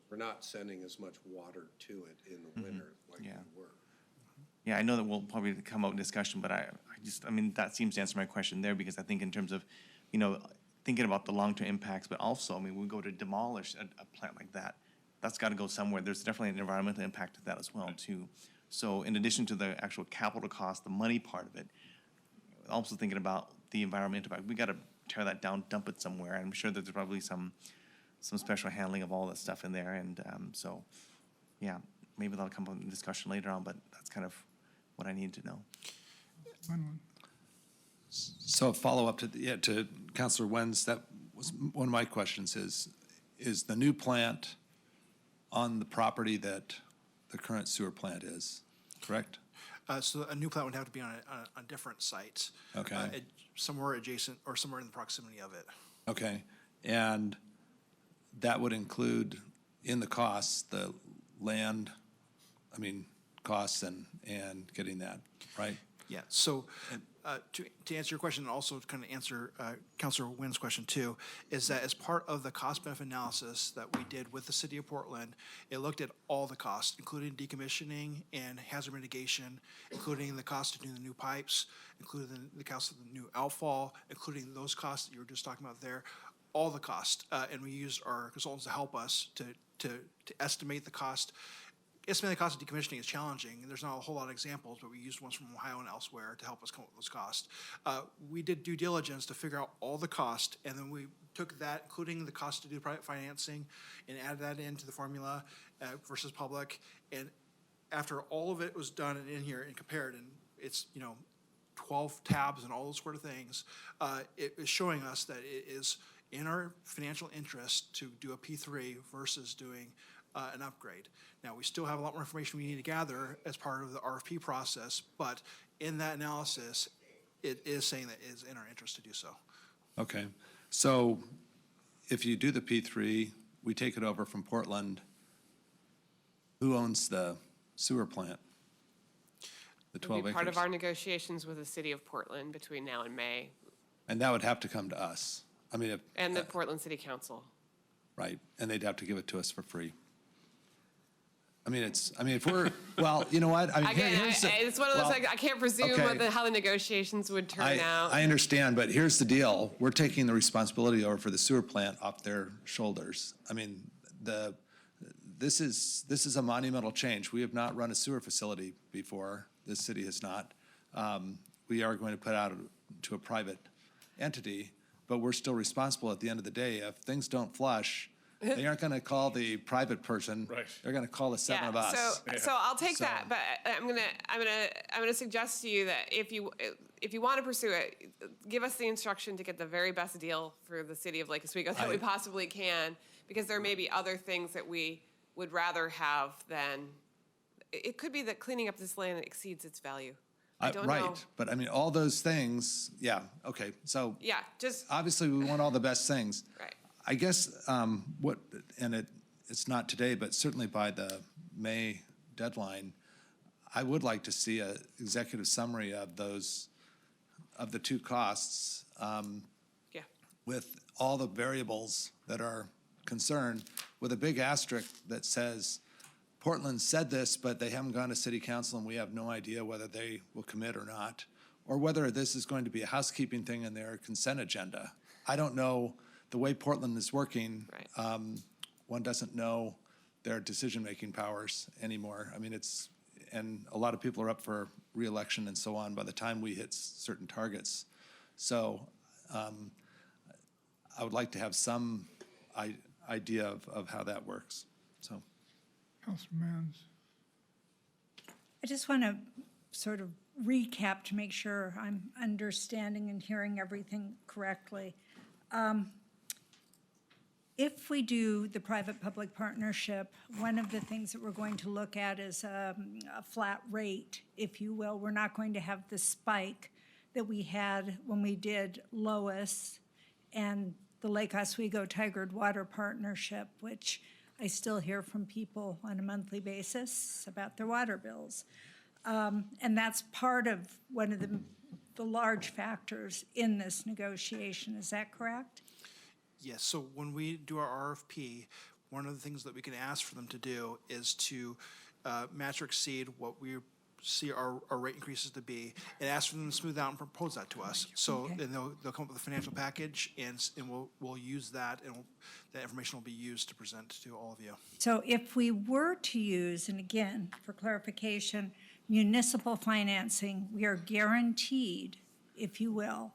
We're not sending as much water to it in the winter like we Yeah. were. Yeah, I know that we'll probably come out in discussion, but I mean, that seems to answer my question there, because I think in terms of, thinking about the long-term impacts, but also, I mean, we go to demolish a plant like that, that's gotta go somewhere. There's definitely an environmental impact to that as well, too. So in addition to the actual capital cost, the money part of it, also thinking about the environmental impact, we gotta tear that down, dump it somewhere. I'm sure that there's probably some special handling of all that stuff in there, and, so, yeah, maybe that'll come up in discussion later on, but that's kind of what I need to know. So a follow-up to Counselor Wen's, that was one of my questions is the new plant on the property that the current sewer plant is, correct? So a new plant would have to be on a different site. Okay. Somewhere adjacent or somewhere in the proximity of it. Okay, and that would include in the costs, the land, costs and getting that, right? Yeah, so to answer your question and also to kind of answer Councilor Wynn's question too, is that as part of the cost benefit analysis that we did with the city of Portland, it looked at all the costs, including decommissioning and hazard mitigation, including the cost of doing the new pipes, including the cost of the new outfall, including those costs that you were just talking about there, all the cost. And we used our consultants to help us to estimate the cost. Estimating the cost of decommissioning is challenging, and there's not a whole lot of examples, but we used ones from Ohio and elsewhere to help us come up with those costs. We did due diligence to figure out all the cost, and then we took that, including the cost to do private financing, and added that into the formula versus public. And after all of it was done and in here and compared, and it's, 12 tabs and all those sort of things, it is showing us that it is in our financial interest to do a P3 versus doing an upgrade. Now, we still have a lot more information we need to gather as part of the RFP process, but in that analysis, it is saying that it is in our interest to do so. Okay, so if you do the P3, we take it over from Portland, who owns the sewer plant? The 12 It'll be acres? part of our negotiations with the city of Portland between now and May, And that would have to come to us. and the Portland City Council. Right, and they'd have to give it to us for free. If we're, well, you know what? Again, here's the- it's one of those, well, I can't presume okay. how the negotiations would turn out. I understand, but here's the deal. We're taking the responsibility over for the sewer plant off their shoulders. This is a monumental change. We have not run a sewer facility before. This city has not. We are going to put out to a private entity, but we're still responsible at the end of the day. If things don't flush, they aren't going to call the private person. Right. They're going to call the seven of us. So I'll take that, but I'm gonna suggest to you that if you want to pursue it, give us the instruction to get the very best deal for the city of Lake Oswego that we possibly can, because there may be other things that we would rather have than, it could be that cleaning up this land exceeds its value. I don't know. Right, but all those things, yeah, okay, so. Yeah, just, Obviously, we want all the best things. right. I guess it's not today, but certainly by the May deadline, I would like to see an executive summary of the two costs Yeah. with all the variables that are concerned, with a big asterisk that says, Portland said this, but they haven't gone to city council and we have no idea whether they will commit or not, or whether this is going to be a housekeeping thing in their consent agenda. I don't know, the way Portland is working, Right. one doesn't know their decision-making powers anymore. I mean, and a lot of people are up for reelection and so on by the time we hit certain targets. So I would like to have some idea of how that works, so. Councilor Mans. I just want to sort of recap to make sure I'm understanding and hearing everything correctly. If we do the private-public partnership, one of the things that we're going to look at is a flat rate, if you will. We're not going to have the spike that we had when we did Lois and the Lake Oswego Tigard Water Partnership, which I still hear from people on a monthly basis about their water bills. And that's part of one of the large factors in this negotiation. Is that correct? Yes, so when we do our RFP, one of the things that we can ask for them to do is to match or exceed what we see our rate increases to be, and ask for them to smooth out and propose that to us. So Okay. then they'll come up with a financial package, and we'll use that, and that information will be used to present to all of you. So if we were to use, and again, for clarification, municipal financing, we are guaranteed, if you will,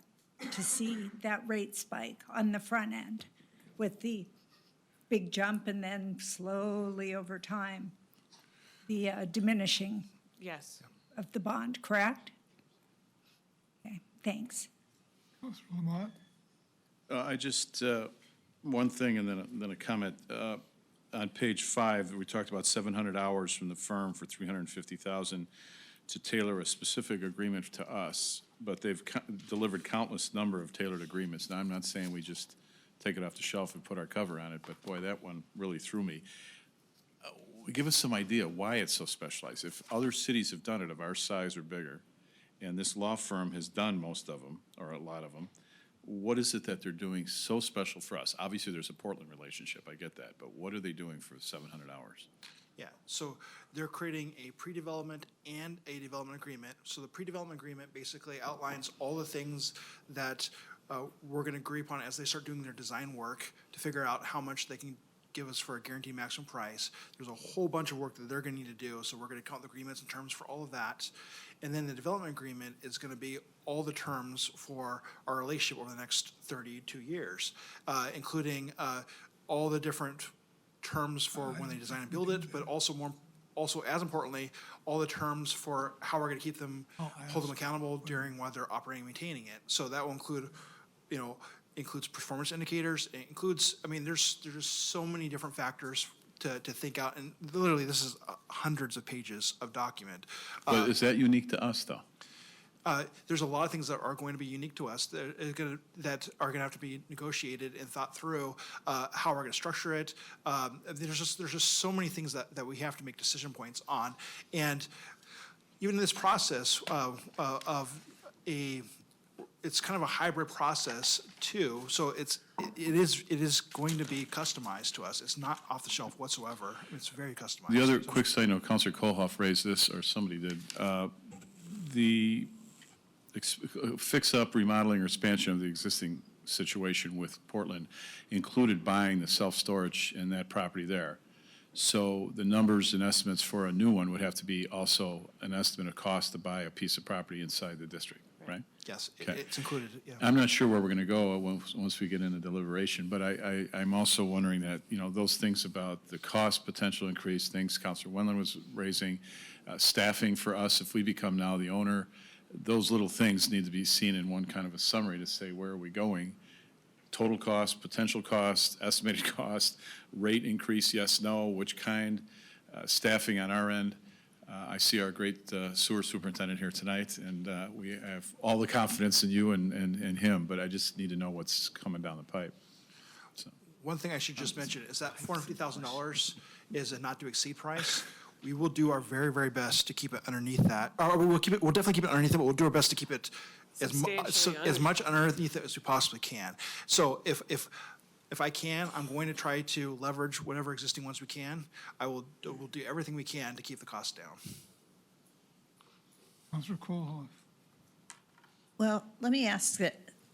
to see that rate spike on the front end with the big jump and then slowly over time, the diminishing Yes. of the bond, correct? Okay, thanks. Councilor Lamont. I just, one thing and then a comment. On page 5, we talked about 700 hours from the firm for $350,000 to tailor a specific agreement to us, but they've delivered countless number of tailored agreements. Now, I'm not saying we just take it off the shelf and put our cover on it, but boy, that one really threw me. Give us some idea why it's so specialized. If other cities have done it of our size or bigger, and this law firm has done most of them, or a lot of them, what is it that they're doing so special for us? Obviously, there's a Portland relationship, I get that, but what are they doing for 700 hours? Yeah, so they're creating a pre-development and a development agreement. So the pre-development agreement basically outlines all the things that we're gonna agree upon as they start doing their design work to figure out how much they can give us for a guaranteed maximum price. There's a whole bunch of work that they're gonna need to do, so we're gonna count the agreements and terms for all of that. And then the development agreement is gonna be all the terms for our relationship over the next 32 years, including all the different terms for when they design and build it, but also as importantly, all the terms for how we're gonna keep them, hold them accountable during while they're operating and maintaining it. So that will include, includes performance indicators, it includes, there's just so many different factors to think out, and literally, this is hundreds of pages of document. But is that unique to us, though? There's a lot of things that are going to be unique to us that are gonna have to be negotiated and thought through, how we're gonna structure it. There's just so many things that we have to make decision points on. And even in this process it's kind of a hybrid process too. So it is going to be customized to us. It's not off the shelf whatsoever. It's very customized. The other quick side note, Councilor Kohlhoff raised this, or somebody did. The fix-up, remodeling, or expansion of the existing situation with Portland included buying the self-storage in that property there. So the numbers and estimates for a new one would have to be also an estimate of cost to buy a piece of property inside the district, right? Yes, Okay. it's included, yeah. I'm not sure where we're going to go once we get into deliberation, but I'm also wondering that, those things about the cost potential increase, things Councilor Wendland was raising, staffing for us, if we become now the owner, those little things need to be seen in one kind of a summary to say, where are we going? Total cost, potential cost, estimated cost, rate increase, yes, no, which kind, staffing on our end. I see our great sewer superintendent here tonight, and we have all the confidence in you and him, but I just need to know what's coming down the pipe. So. One thing I should just mention is that $450,000 is a not to exceed price. We will do our very, very best to keep it underneath that. Or we'll definitely keep it underneath it, but we'll do our best to keep it as much underneath it as we possibly can. So if I can, I'm going to try to leverage whatever existing ones we can. We'll do everything we can to keep the cost down. Councilor Kohlhoff. Well, let me ask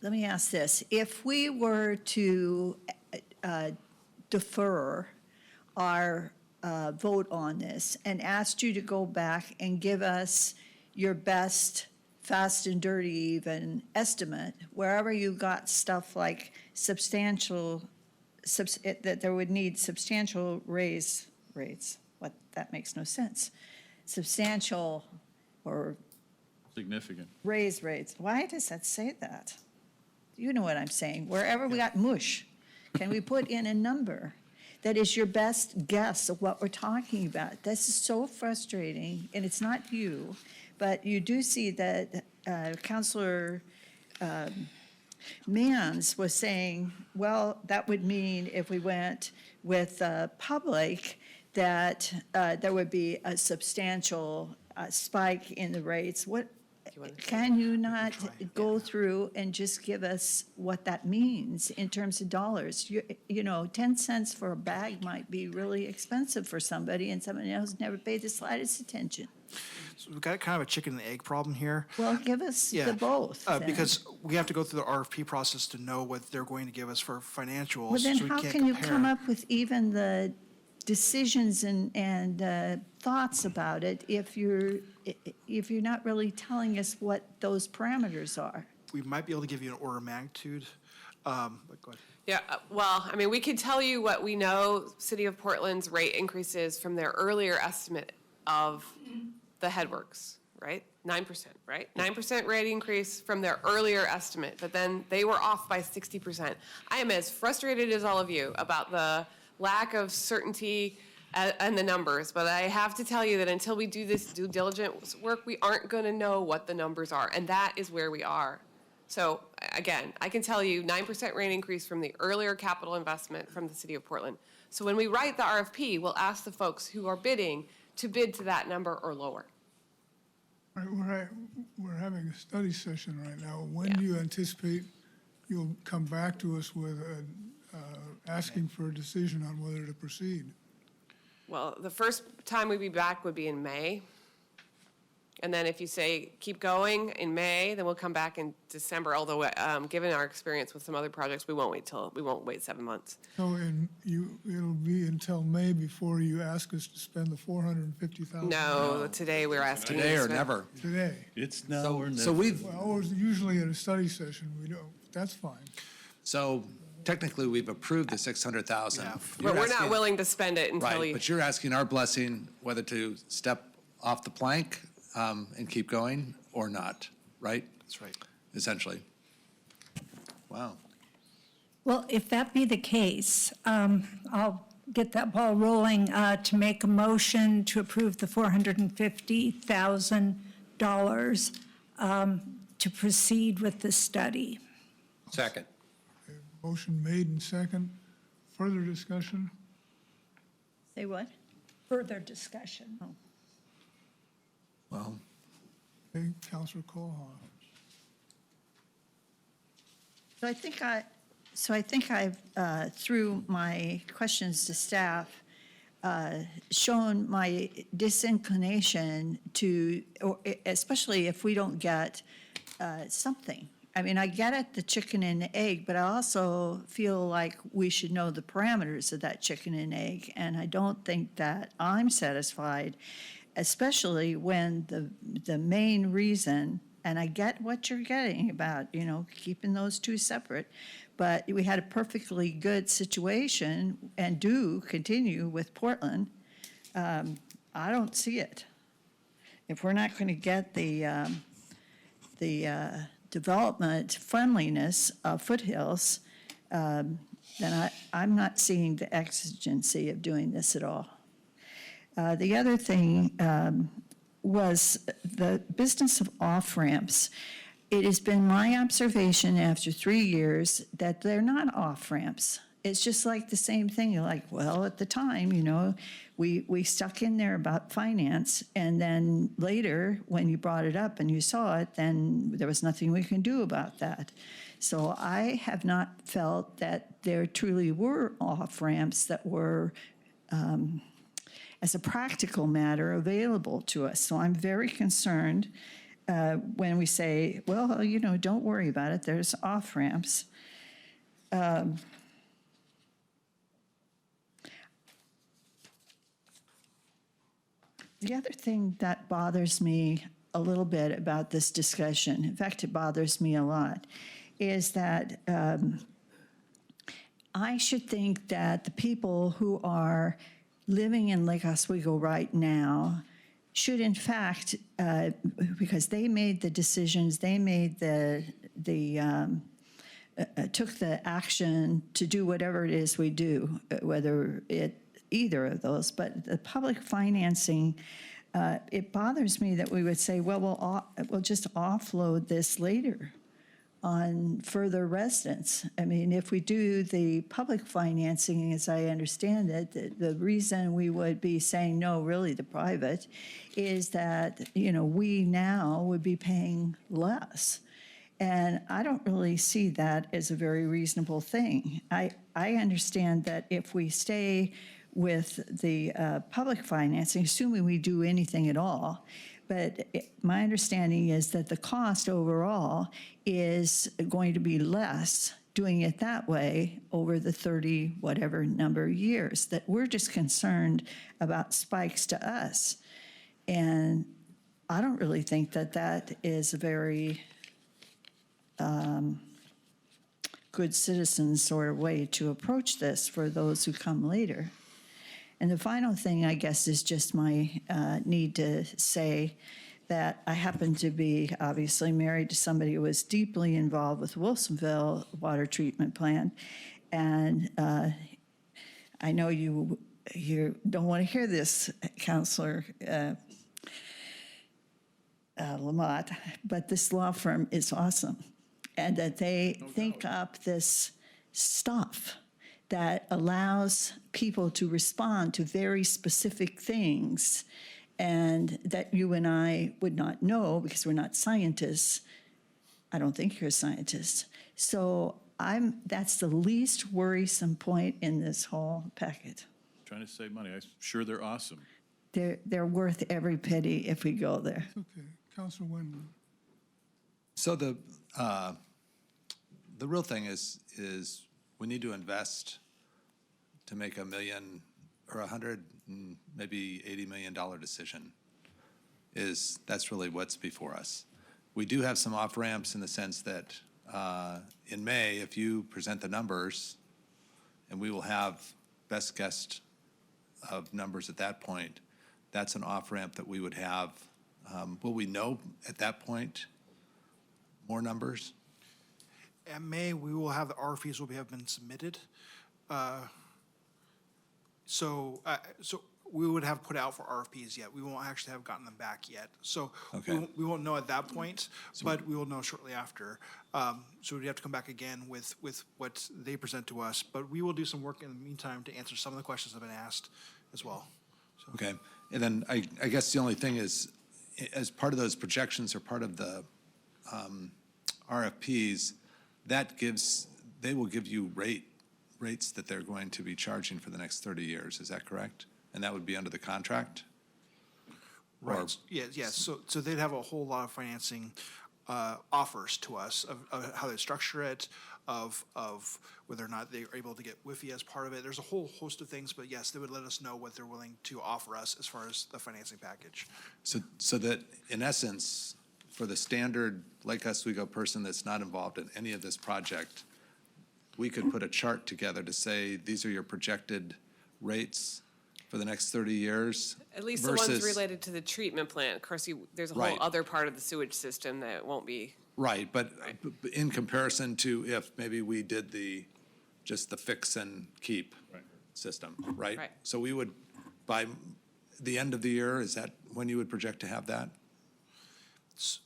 let me ask this. If we were to defer our vote on this and asked you to go back and give us your best fast and dirty even estimate, wherever you got stuff like substantial, that there would need substantial rates, that makes no sense. Substantial or Significant. raise rates. Why does that say that? You know what I'm saying. Wherever we got mush, can we put in a number that is your best guess of what we're talking about? This is so frustrating, and it's not you, but you do see that Councilor Mans was saying, well, that would mean if we went with public, that there would be a substantial spike in the rates. What, can you not go through and just give us what that means in terms of dollars? You know, 10 cents for a bag might be really expensive for somebody, and somebody else never paid the slightest attention. So we've got kind of a chicken and egg problem here. Well, give us Yeah. the both. then. Because we have to go through the RFP process to know what they're going to give us for financials. Well, then so we how can't can you compare. come up with even the decisions and thoughts about it if you're not really telling us what those parameters are? We might be able to give you an order of magnitude, but go ahead. Yeah, well, I mean, we could tell you what we know City of Portland's rate increases from their earlier estimate of the headworks, right? 9%, right? 9% rate increase from their earlier estimate, but then they were off by 60%. I am as frustrated as all of you about the lack of certainty and the numbers, but I have to tell you that until we do this due diligence work, we aren't going to know what the numbers are, and that is where we are. So again, I can tell you 9% rate increase from the earlier capital investment from the City of Portland. So when we write the RFP, we'll ask the folks who are bidding to bid to that number or lower. Right, we're having a study session right now. When do you anticipate you'll come back to us with asking for a decision on whether to proceed? Well, the first time we'd be back would be in May. And then if you say, keep going in May, then we'll come back in December, although given our experience with some other projects, we won't wait 7 months. So it'll be until May before you ask us to spend the $450,000? No, today we're asking. Today you to or spend- never. Today? It's now or never. So we've, Well, usually at a study session, we don't, that's fine. So technically, we've approved the 600,000. Yeah. But we're not willing to spend it until Right, we. but you're asking our blessing whether to step off the plank and keep going or not, right? That's right. Essentially. Wow. Well, if that be the case, I'll get that ball rolling to make a motion to approve the $450,000 to proceed with the study. second. Motion made and second. Further discussion? Say what? Further discussion. Well, Okay, Counselor Colhoff. So I think I've, through my questions to staff, shown my disinclination to, or especially if we don't get something. I mean, I get it, the chicken and the egg, but I also feel like we should know the parameters of that chicken and egg. And I don't think that I'm satisfied, especially when the main reason, and I get what you're getting about, you know, keeping those two separate, but we had a perfectly good situation and do continue with Portland. I don't see it. If we're not going to get the development friendliness of Foothills, then I'm not seeing the exigency of doing this at all. The other thing was the business of off-ramps. It has been my observation after 3 years that they're not off-ramps. It's just like the same thing. You're like, well, at the time, you know, we stuck in there about finance, and then later, when you brought it up and you saw it, then there was nothing we can do about that. So I have not felt that there truly were off-ramps that were, as a practical matter, available to us. So I'm very concerned when we say, well, don't worry about it, there's off-ramps. The other thing that bothers me a little bit about this discussion, in fact, it bothers me a lot, is that I should think that the people who are living in Lake Oswego right now should, in fact, because they made the decisions, they made took the action to do whatever it is we do, whether either of those, but the public financing, it bothers me that we would say, well, we'll just offload this later on further residents. I mean, if we do the public financing, as I understand it, the reason we would be saying no, really, the private, is that, we now would be paying less. And I don't really see that as a very reasonable thing. I understand that if we stay with the public financing, assuming we do anything at all, but my understanding is that the cost overall is going to be less doing it that way over the 30 whatever number of years, that we're just concerned about spikes to us. And I don't really think that that is a very good citizen sort of way to approach this for those who come later. And the final thing, I guess, is just my need to say that I happen to be obviously married to somebody who was deeply involved with Wilsonville water treatment plant. And I know you don't want to hear this, Councilor Lamott, but this law firm is awesome. And that they think up this stuff that allows people to respond to very specific things and that you and I would not know because we're not scientists. I don't think you're a scientist. So that's the least worrisome point in this whole packet. Trying to save money. I'm sure they're awesome. They're worth every penny if we go there. Okay, Councilor Wendell. So the real thing is we need to invest to make $1 million or $100, maybe $80 million decision. That's really what's before us. We do have some off ramps in the sense that in May, if you present the numbers, and we will have best guess of numbers at that point, that's an off ramp that we would have. Will we know at that point more numbers? In May, we will have the RFPs will have been submitted. So we would have put out for RFPs yet. We won't actually have gotten them back yet. So Okay. we won't know at that point, but we will know shortly after. So we'd have to come back again with what they present to us. But we will do some work in the meantime to answer some of the questions that have been asked as well. So. Okay, and then I guess the only thing is, as part of those projections or part of the RFPs, they will give you rates that they're going to be charging for the next 30 years. Is that correct? And that would be under the contract? Or- Right, yes. So they'd have a whole lot of financing offers to us of how they structure it, of whether or not they are able to get Wi-Fi as part of it. There's a whole host of things, but yes, they would let us know what they're willing to offer us as far as the financing package. So that, in essence, for the standard Lake Oswego person that's not involved in any of this project, we could put a chart together to say, these are your projected rates for the next 30 years. At least the ones versus- related to the treatment plant. Of course, there's a Right. whole other part of the sewage system that won't be. Right, but in comparison to if maybe we did just the fix and keep system, right? Right. So we would, by the end of the year, is that when you would project to have that?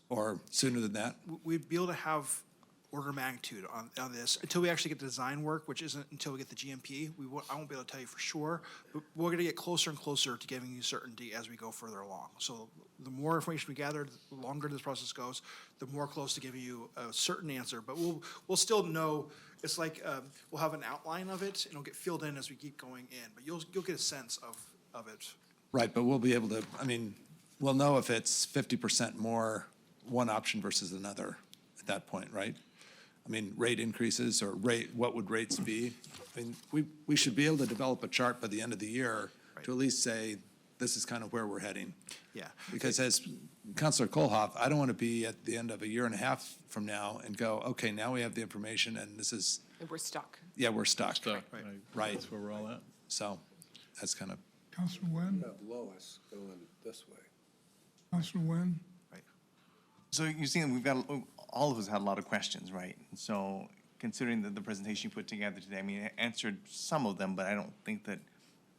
Or sooner than that? We'd be able to have order of magnitude on this until we actually get the design work, which isn't until we get the GMP. I won't be able to tell you for sure, but we're going to get closer and closer to giving you certainty as we go further along. So the more information we gather, the longer this process goes, the more close to giving you a certain answer. But we'll still know. It's like we'll have an outline of it, and it'll get filled in as we keep going in. But you'll get a sense of it. Right, but we'll be able to, we'll know if it's 50% more one option versus another at that point, right? I mean, rate increases or what would rates be? I mean, we should be able to develop a chart by the end of the year to at least say, this is kind of where we're heading. Yeah. Because as Counselor Kohlhoff, I don't want to be at the end of a year and a half from now and go, okay, now we have the information and this is, And we're stuck. yeah, we're stuck. Right. That's where we're all at. So that's kind of, Councilor Nguyen, Have Lois going this way. Councilor Nguyen. So you're seeing, we've got, all of us had a lot of questions, right? And so considering the presentation you put together today, I mean, it answered some of them, but I don't think that,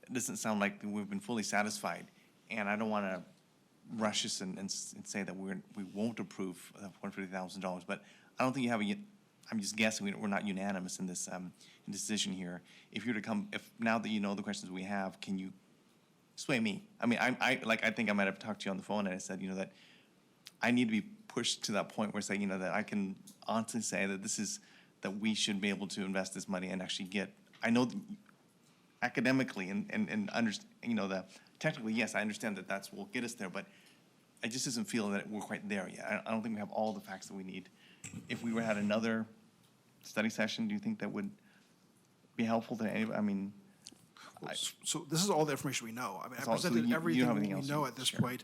it doesn't sound like we've been fully satisfied. And I don't want to rush us and say that we won't approve $150,000, but I don't think you have I'm just guessing we're not unanimous in this decision here. If you were to come, if now that you know the questions we have, can you sway me? I mean, I think I might have talked to you on the phone and I said, that I need to be pushed to that point where say, that I can honestly say that that we should be able to invest this money and actually get, I know academically and understand, technically, yes, I understand that will get us there, but I just doesn't feel that we're quite there yet. I don't think we have all the facts that we need. If we had another study session, do you think that would be helpful to anybody? I mean, So this is all the information we know. I mean, I So presented you everything have we anything else know you at this share? point.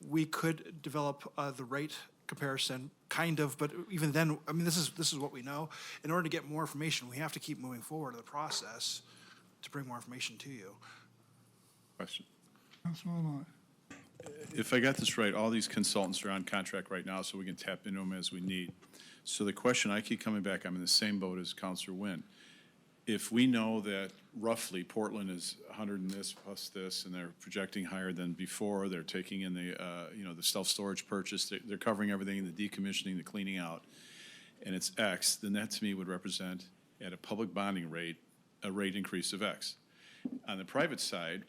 We could develop the rate comparison, kind of, but even then, I mean, this is what we know. In order to get more information, we have to keep moving forward in the process to bring more information to you. Question. Councilor Lamont. If I got this right, all these consultants are on contract right now, so we can tap into them as we need. So the question, I keep coming back, I'm in the same boat as Counselor Nguyen. If we know that roughly Portland is 100 and this plus this, and they're projecting higher than before, they're taking in the, the self-storage purchase, they're covering everything, the decommissioning, the cleaning out, and it's X, then that to me would represent, at a public bonding rate, a rate increase of X. On the private side,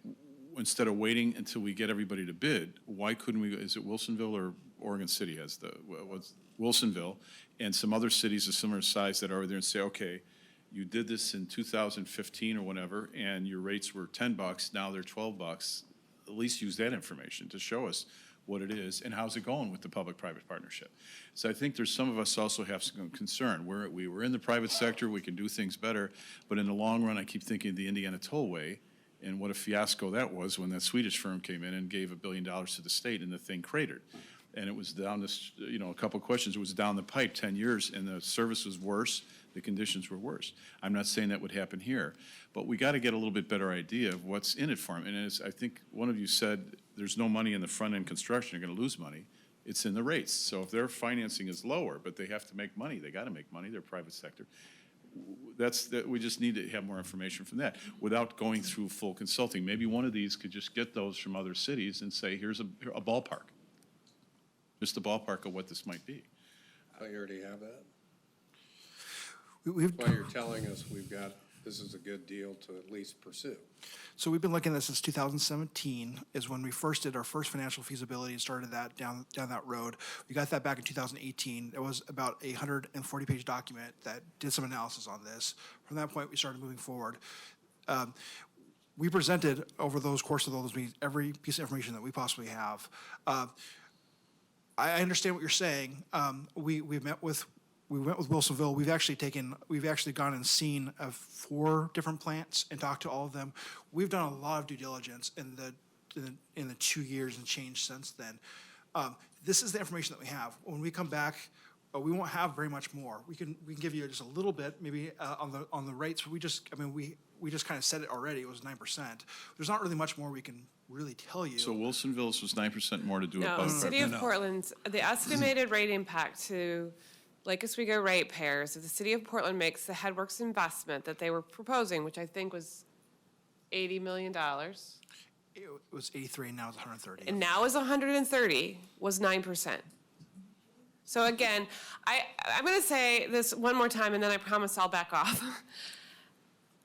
instead of waiting until we get everybody to bid, why couldn't we, is it Wilsonville or Oregon City has what's Wilsonville, and some other cities of similar size that are over there and say, okay, you did this in 2015 or whatever, and your rates were $10, now they're $12. At least use that information to show us what it is and how's it going with the public-private partnership. So I think there's some of us also have some concern. We were in the private sector, we can do things better, but in the long run, I keep thinking of the Indiana Tollway and what a fiasco that was when that Swedish firm came in and gave $1 billion to the state and the thing cratered. And it was down this, a couple of questions, it was down the pipe 10 years and the service was worse, the conditions were worse. I'm not saying that would happen here, but we got to get a little bit better idea of what's in it for them. And as I think one of you said, there's no money in the front end construction, you're going to lose money. It's in the rates. So if their financing is lower, but they have to make money, they got to make money, they're private sector. We just need to have more information from that without going through full consulting. Maybe one of these could just get those from other cities and say, here's a ballpark. Just a ballpark of what this might be. Oh, you already have that? We've, Well, you're telling us this is a good deal to at least pursue. So we've been looking at this since 2017 is when we first did our first financial feasibility and started that down that road. We got that back in 2018. It was about a 140-page document that did some analysis on this. From that point, we started moving forward. We presented over those course of those meetings every piece of information that we possibly have. I understand what you're saying. We went with Wilsonville. We've actually gone and seen 4 different plants and talked to all of them. We've done a lot of due diligence in the 2 years and change since then. This is the information that we have. When we come back, we won't have very much more. We can give you just a little bit, maybe on the rates. But we just kind of said it already. It was 9%. There's not really much more we can really tell you. So Wilsonville's was 9% more to do it. No, City of Portland's, the estimated rate impact to Lake Oswego ratepayers, if the City of Portland makes the headworks investment that they were proposing, which I think was $80 million, It was 83, and now it's 130. and now is 130, was 9%. So again, I'm going to say this one more time, and then I promise I'll back off.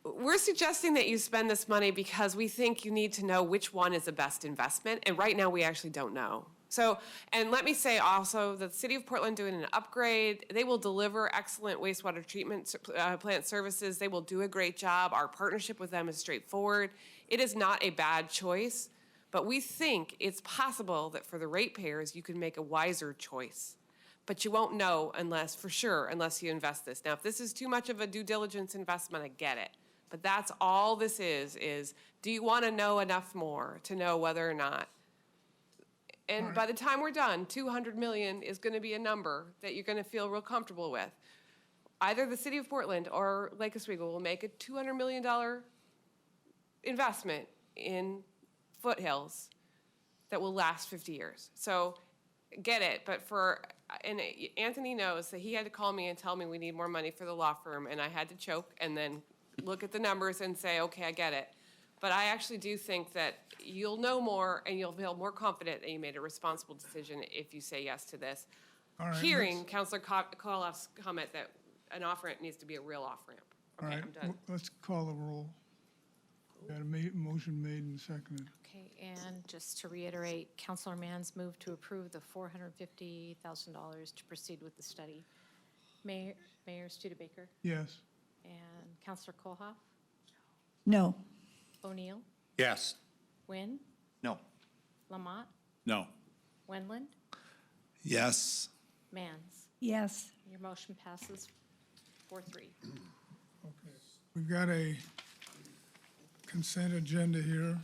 We're suggesting that you spend this money because we think you need to know which one is the best investment, and right now we actually don't know. So, and let me say also that the City of Portland doing an upgrade, they will deliver excellent wastewater treatment plant services. They will do a great job. Our partnership with them is straightforward. It is not a bad choice, But we think it's possible that for the ratepayers, you can make a wiser choice. But you won't know unless, for sure, unless you invest this. Now, if this is too much of a due diligence investment, I get it. But that's all this is do you want to know enough more to know whether or not? And by the time we're done, 200 million is going to be a number that you're going to feel real comfortable with. Either the city of Portland or Lake Oswego will make a $200 million investment in foothills that will last 50 years. So get it, but and Anthony knows that he had to call me and tell me we need more money for the law firm, and I had to choke and then look at the numbers and say, okay, I get it. But I actually do think that you'll know more and you'll feel more confident that you made a responsible decision if you say yes to this. All right, Hearing Councilor Koloff's comment that an off-ramp needs to be a real off-ramp. All Okay, right, I'm done. let's call the roll. Got a motion made and seconded. Okay, and just to reiterate, Councilor Mann's moved to approve the $450,000 to proceed with the study. Mayor Studebaker Yes. and Councilor Kohlhoff, No. O'Neill, Yes. Nguyen, No. Lamont, No. Wendland, Yes. Mans. Yes. Your motion passes 4-3. Okay. We've got a consent agenda here.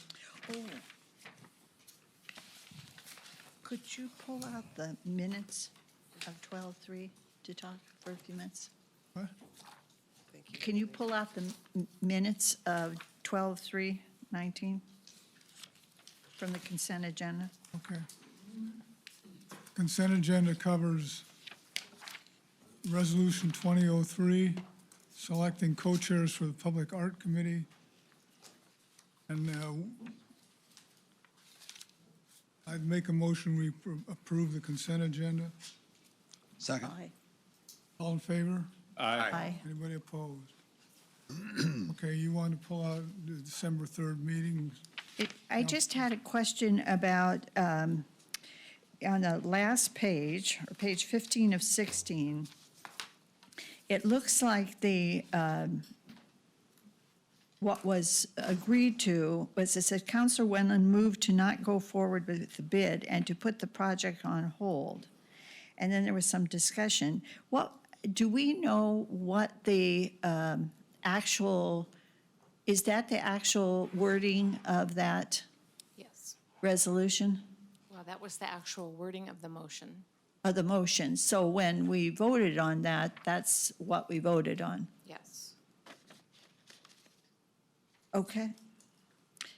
Could you pull out the minutes of 12:3 to talk for a few minutes? What? Can you pull out the minutes of 12:3:19 from the consent agenda? Okay. Consent agenda covers Resolution 2003, selecting co-chairs for the Public Art Committee. And I'd make a motion, we approve the consent agenda. Second. Aye. All in favor? Aye. Anybody opposed? Okay, you want to pull out the December 3rd meeting? I just had a question about, on the last page, or page 15 of 16, it looks like what was agreed to was, it said, Councilor Wendland moved to not go forward with the bid and to put the project on hold. And then there was some discussion. Do we know what the actual, is that the actual wording of that Yes. resolution? Well, that was the actual wording of the motion. Of the motion? So when we voted on that, that's what we voted on? Yes. Okay.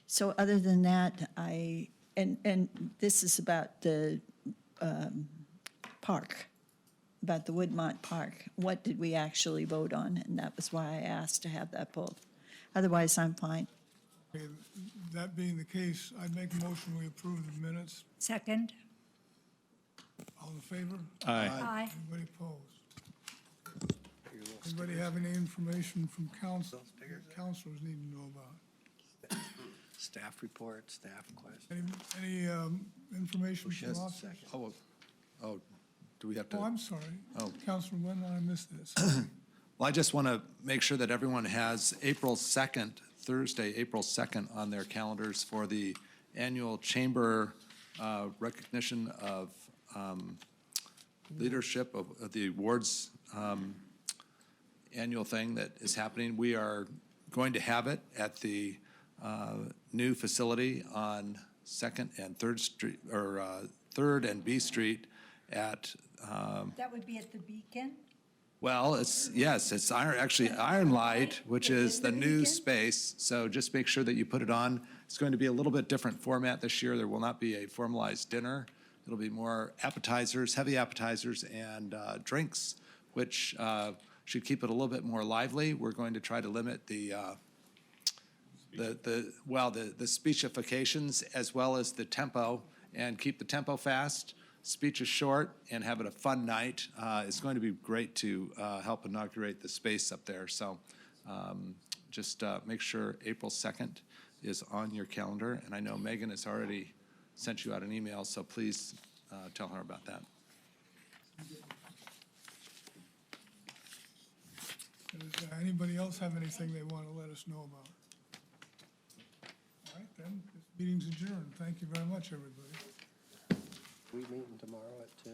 So other than that, and this is about the park, about the Woodmont Park. What did we actually vote on? And that was why I asked to have that pulled. Otherwise, I'm fine. Okay, that being the case, I'd make a motion, we approve the minutes. Second? All in favor? Aye. Anybody opposed? Anybody have any information from council, that counselors need to know about? Staff report, staff question. Any information from officers? Oh, do we have to? Oh, I'm sorry. Oh. Councilor Wendland, I missed this. Well, I just want to make sure that everyone has April 2nd, Thursday, April 2nd on their calendars for the annual chamber recognition of leadership of the awards annual thing that is happening. We are going to have it at the new facility on 2nd and 3rd Street, or 3rd and B Street at, That would be at the Beacon? well, it's actually Iron Light, which is the new space. So just make sure that you put it on. It's going to be a little bit different format this year. There will not be a formalized dinner. It'll be more appetizers, heavy appetizers, and drinks, which should keep it a little bit more lively. We're going to try to limit the speechifications as well as the tempo, and keep the tempo fast, speeches short, and have it a fun night. It's going to be great to help inaugurate the space up there. So just make sure April 2nd is on your calendar. And I know Megan has already sent you out an email, so please tell her about that. Does anybody else have anything they want to let us know about? All right, then, this Meeting's adjourned. Thank you very much, everybody. We meeting tomorrow at 2?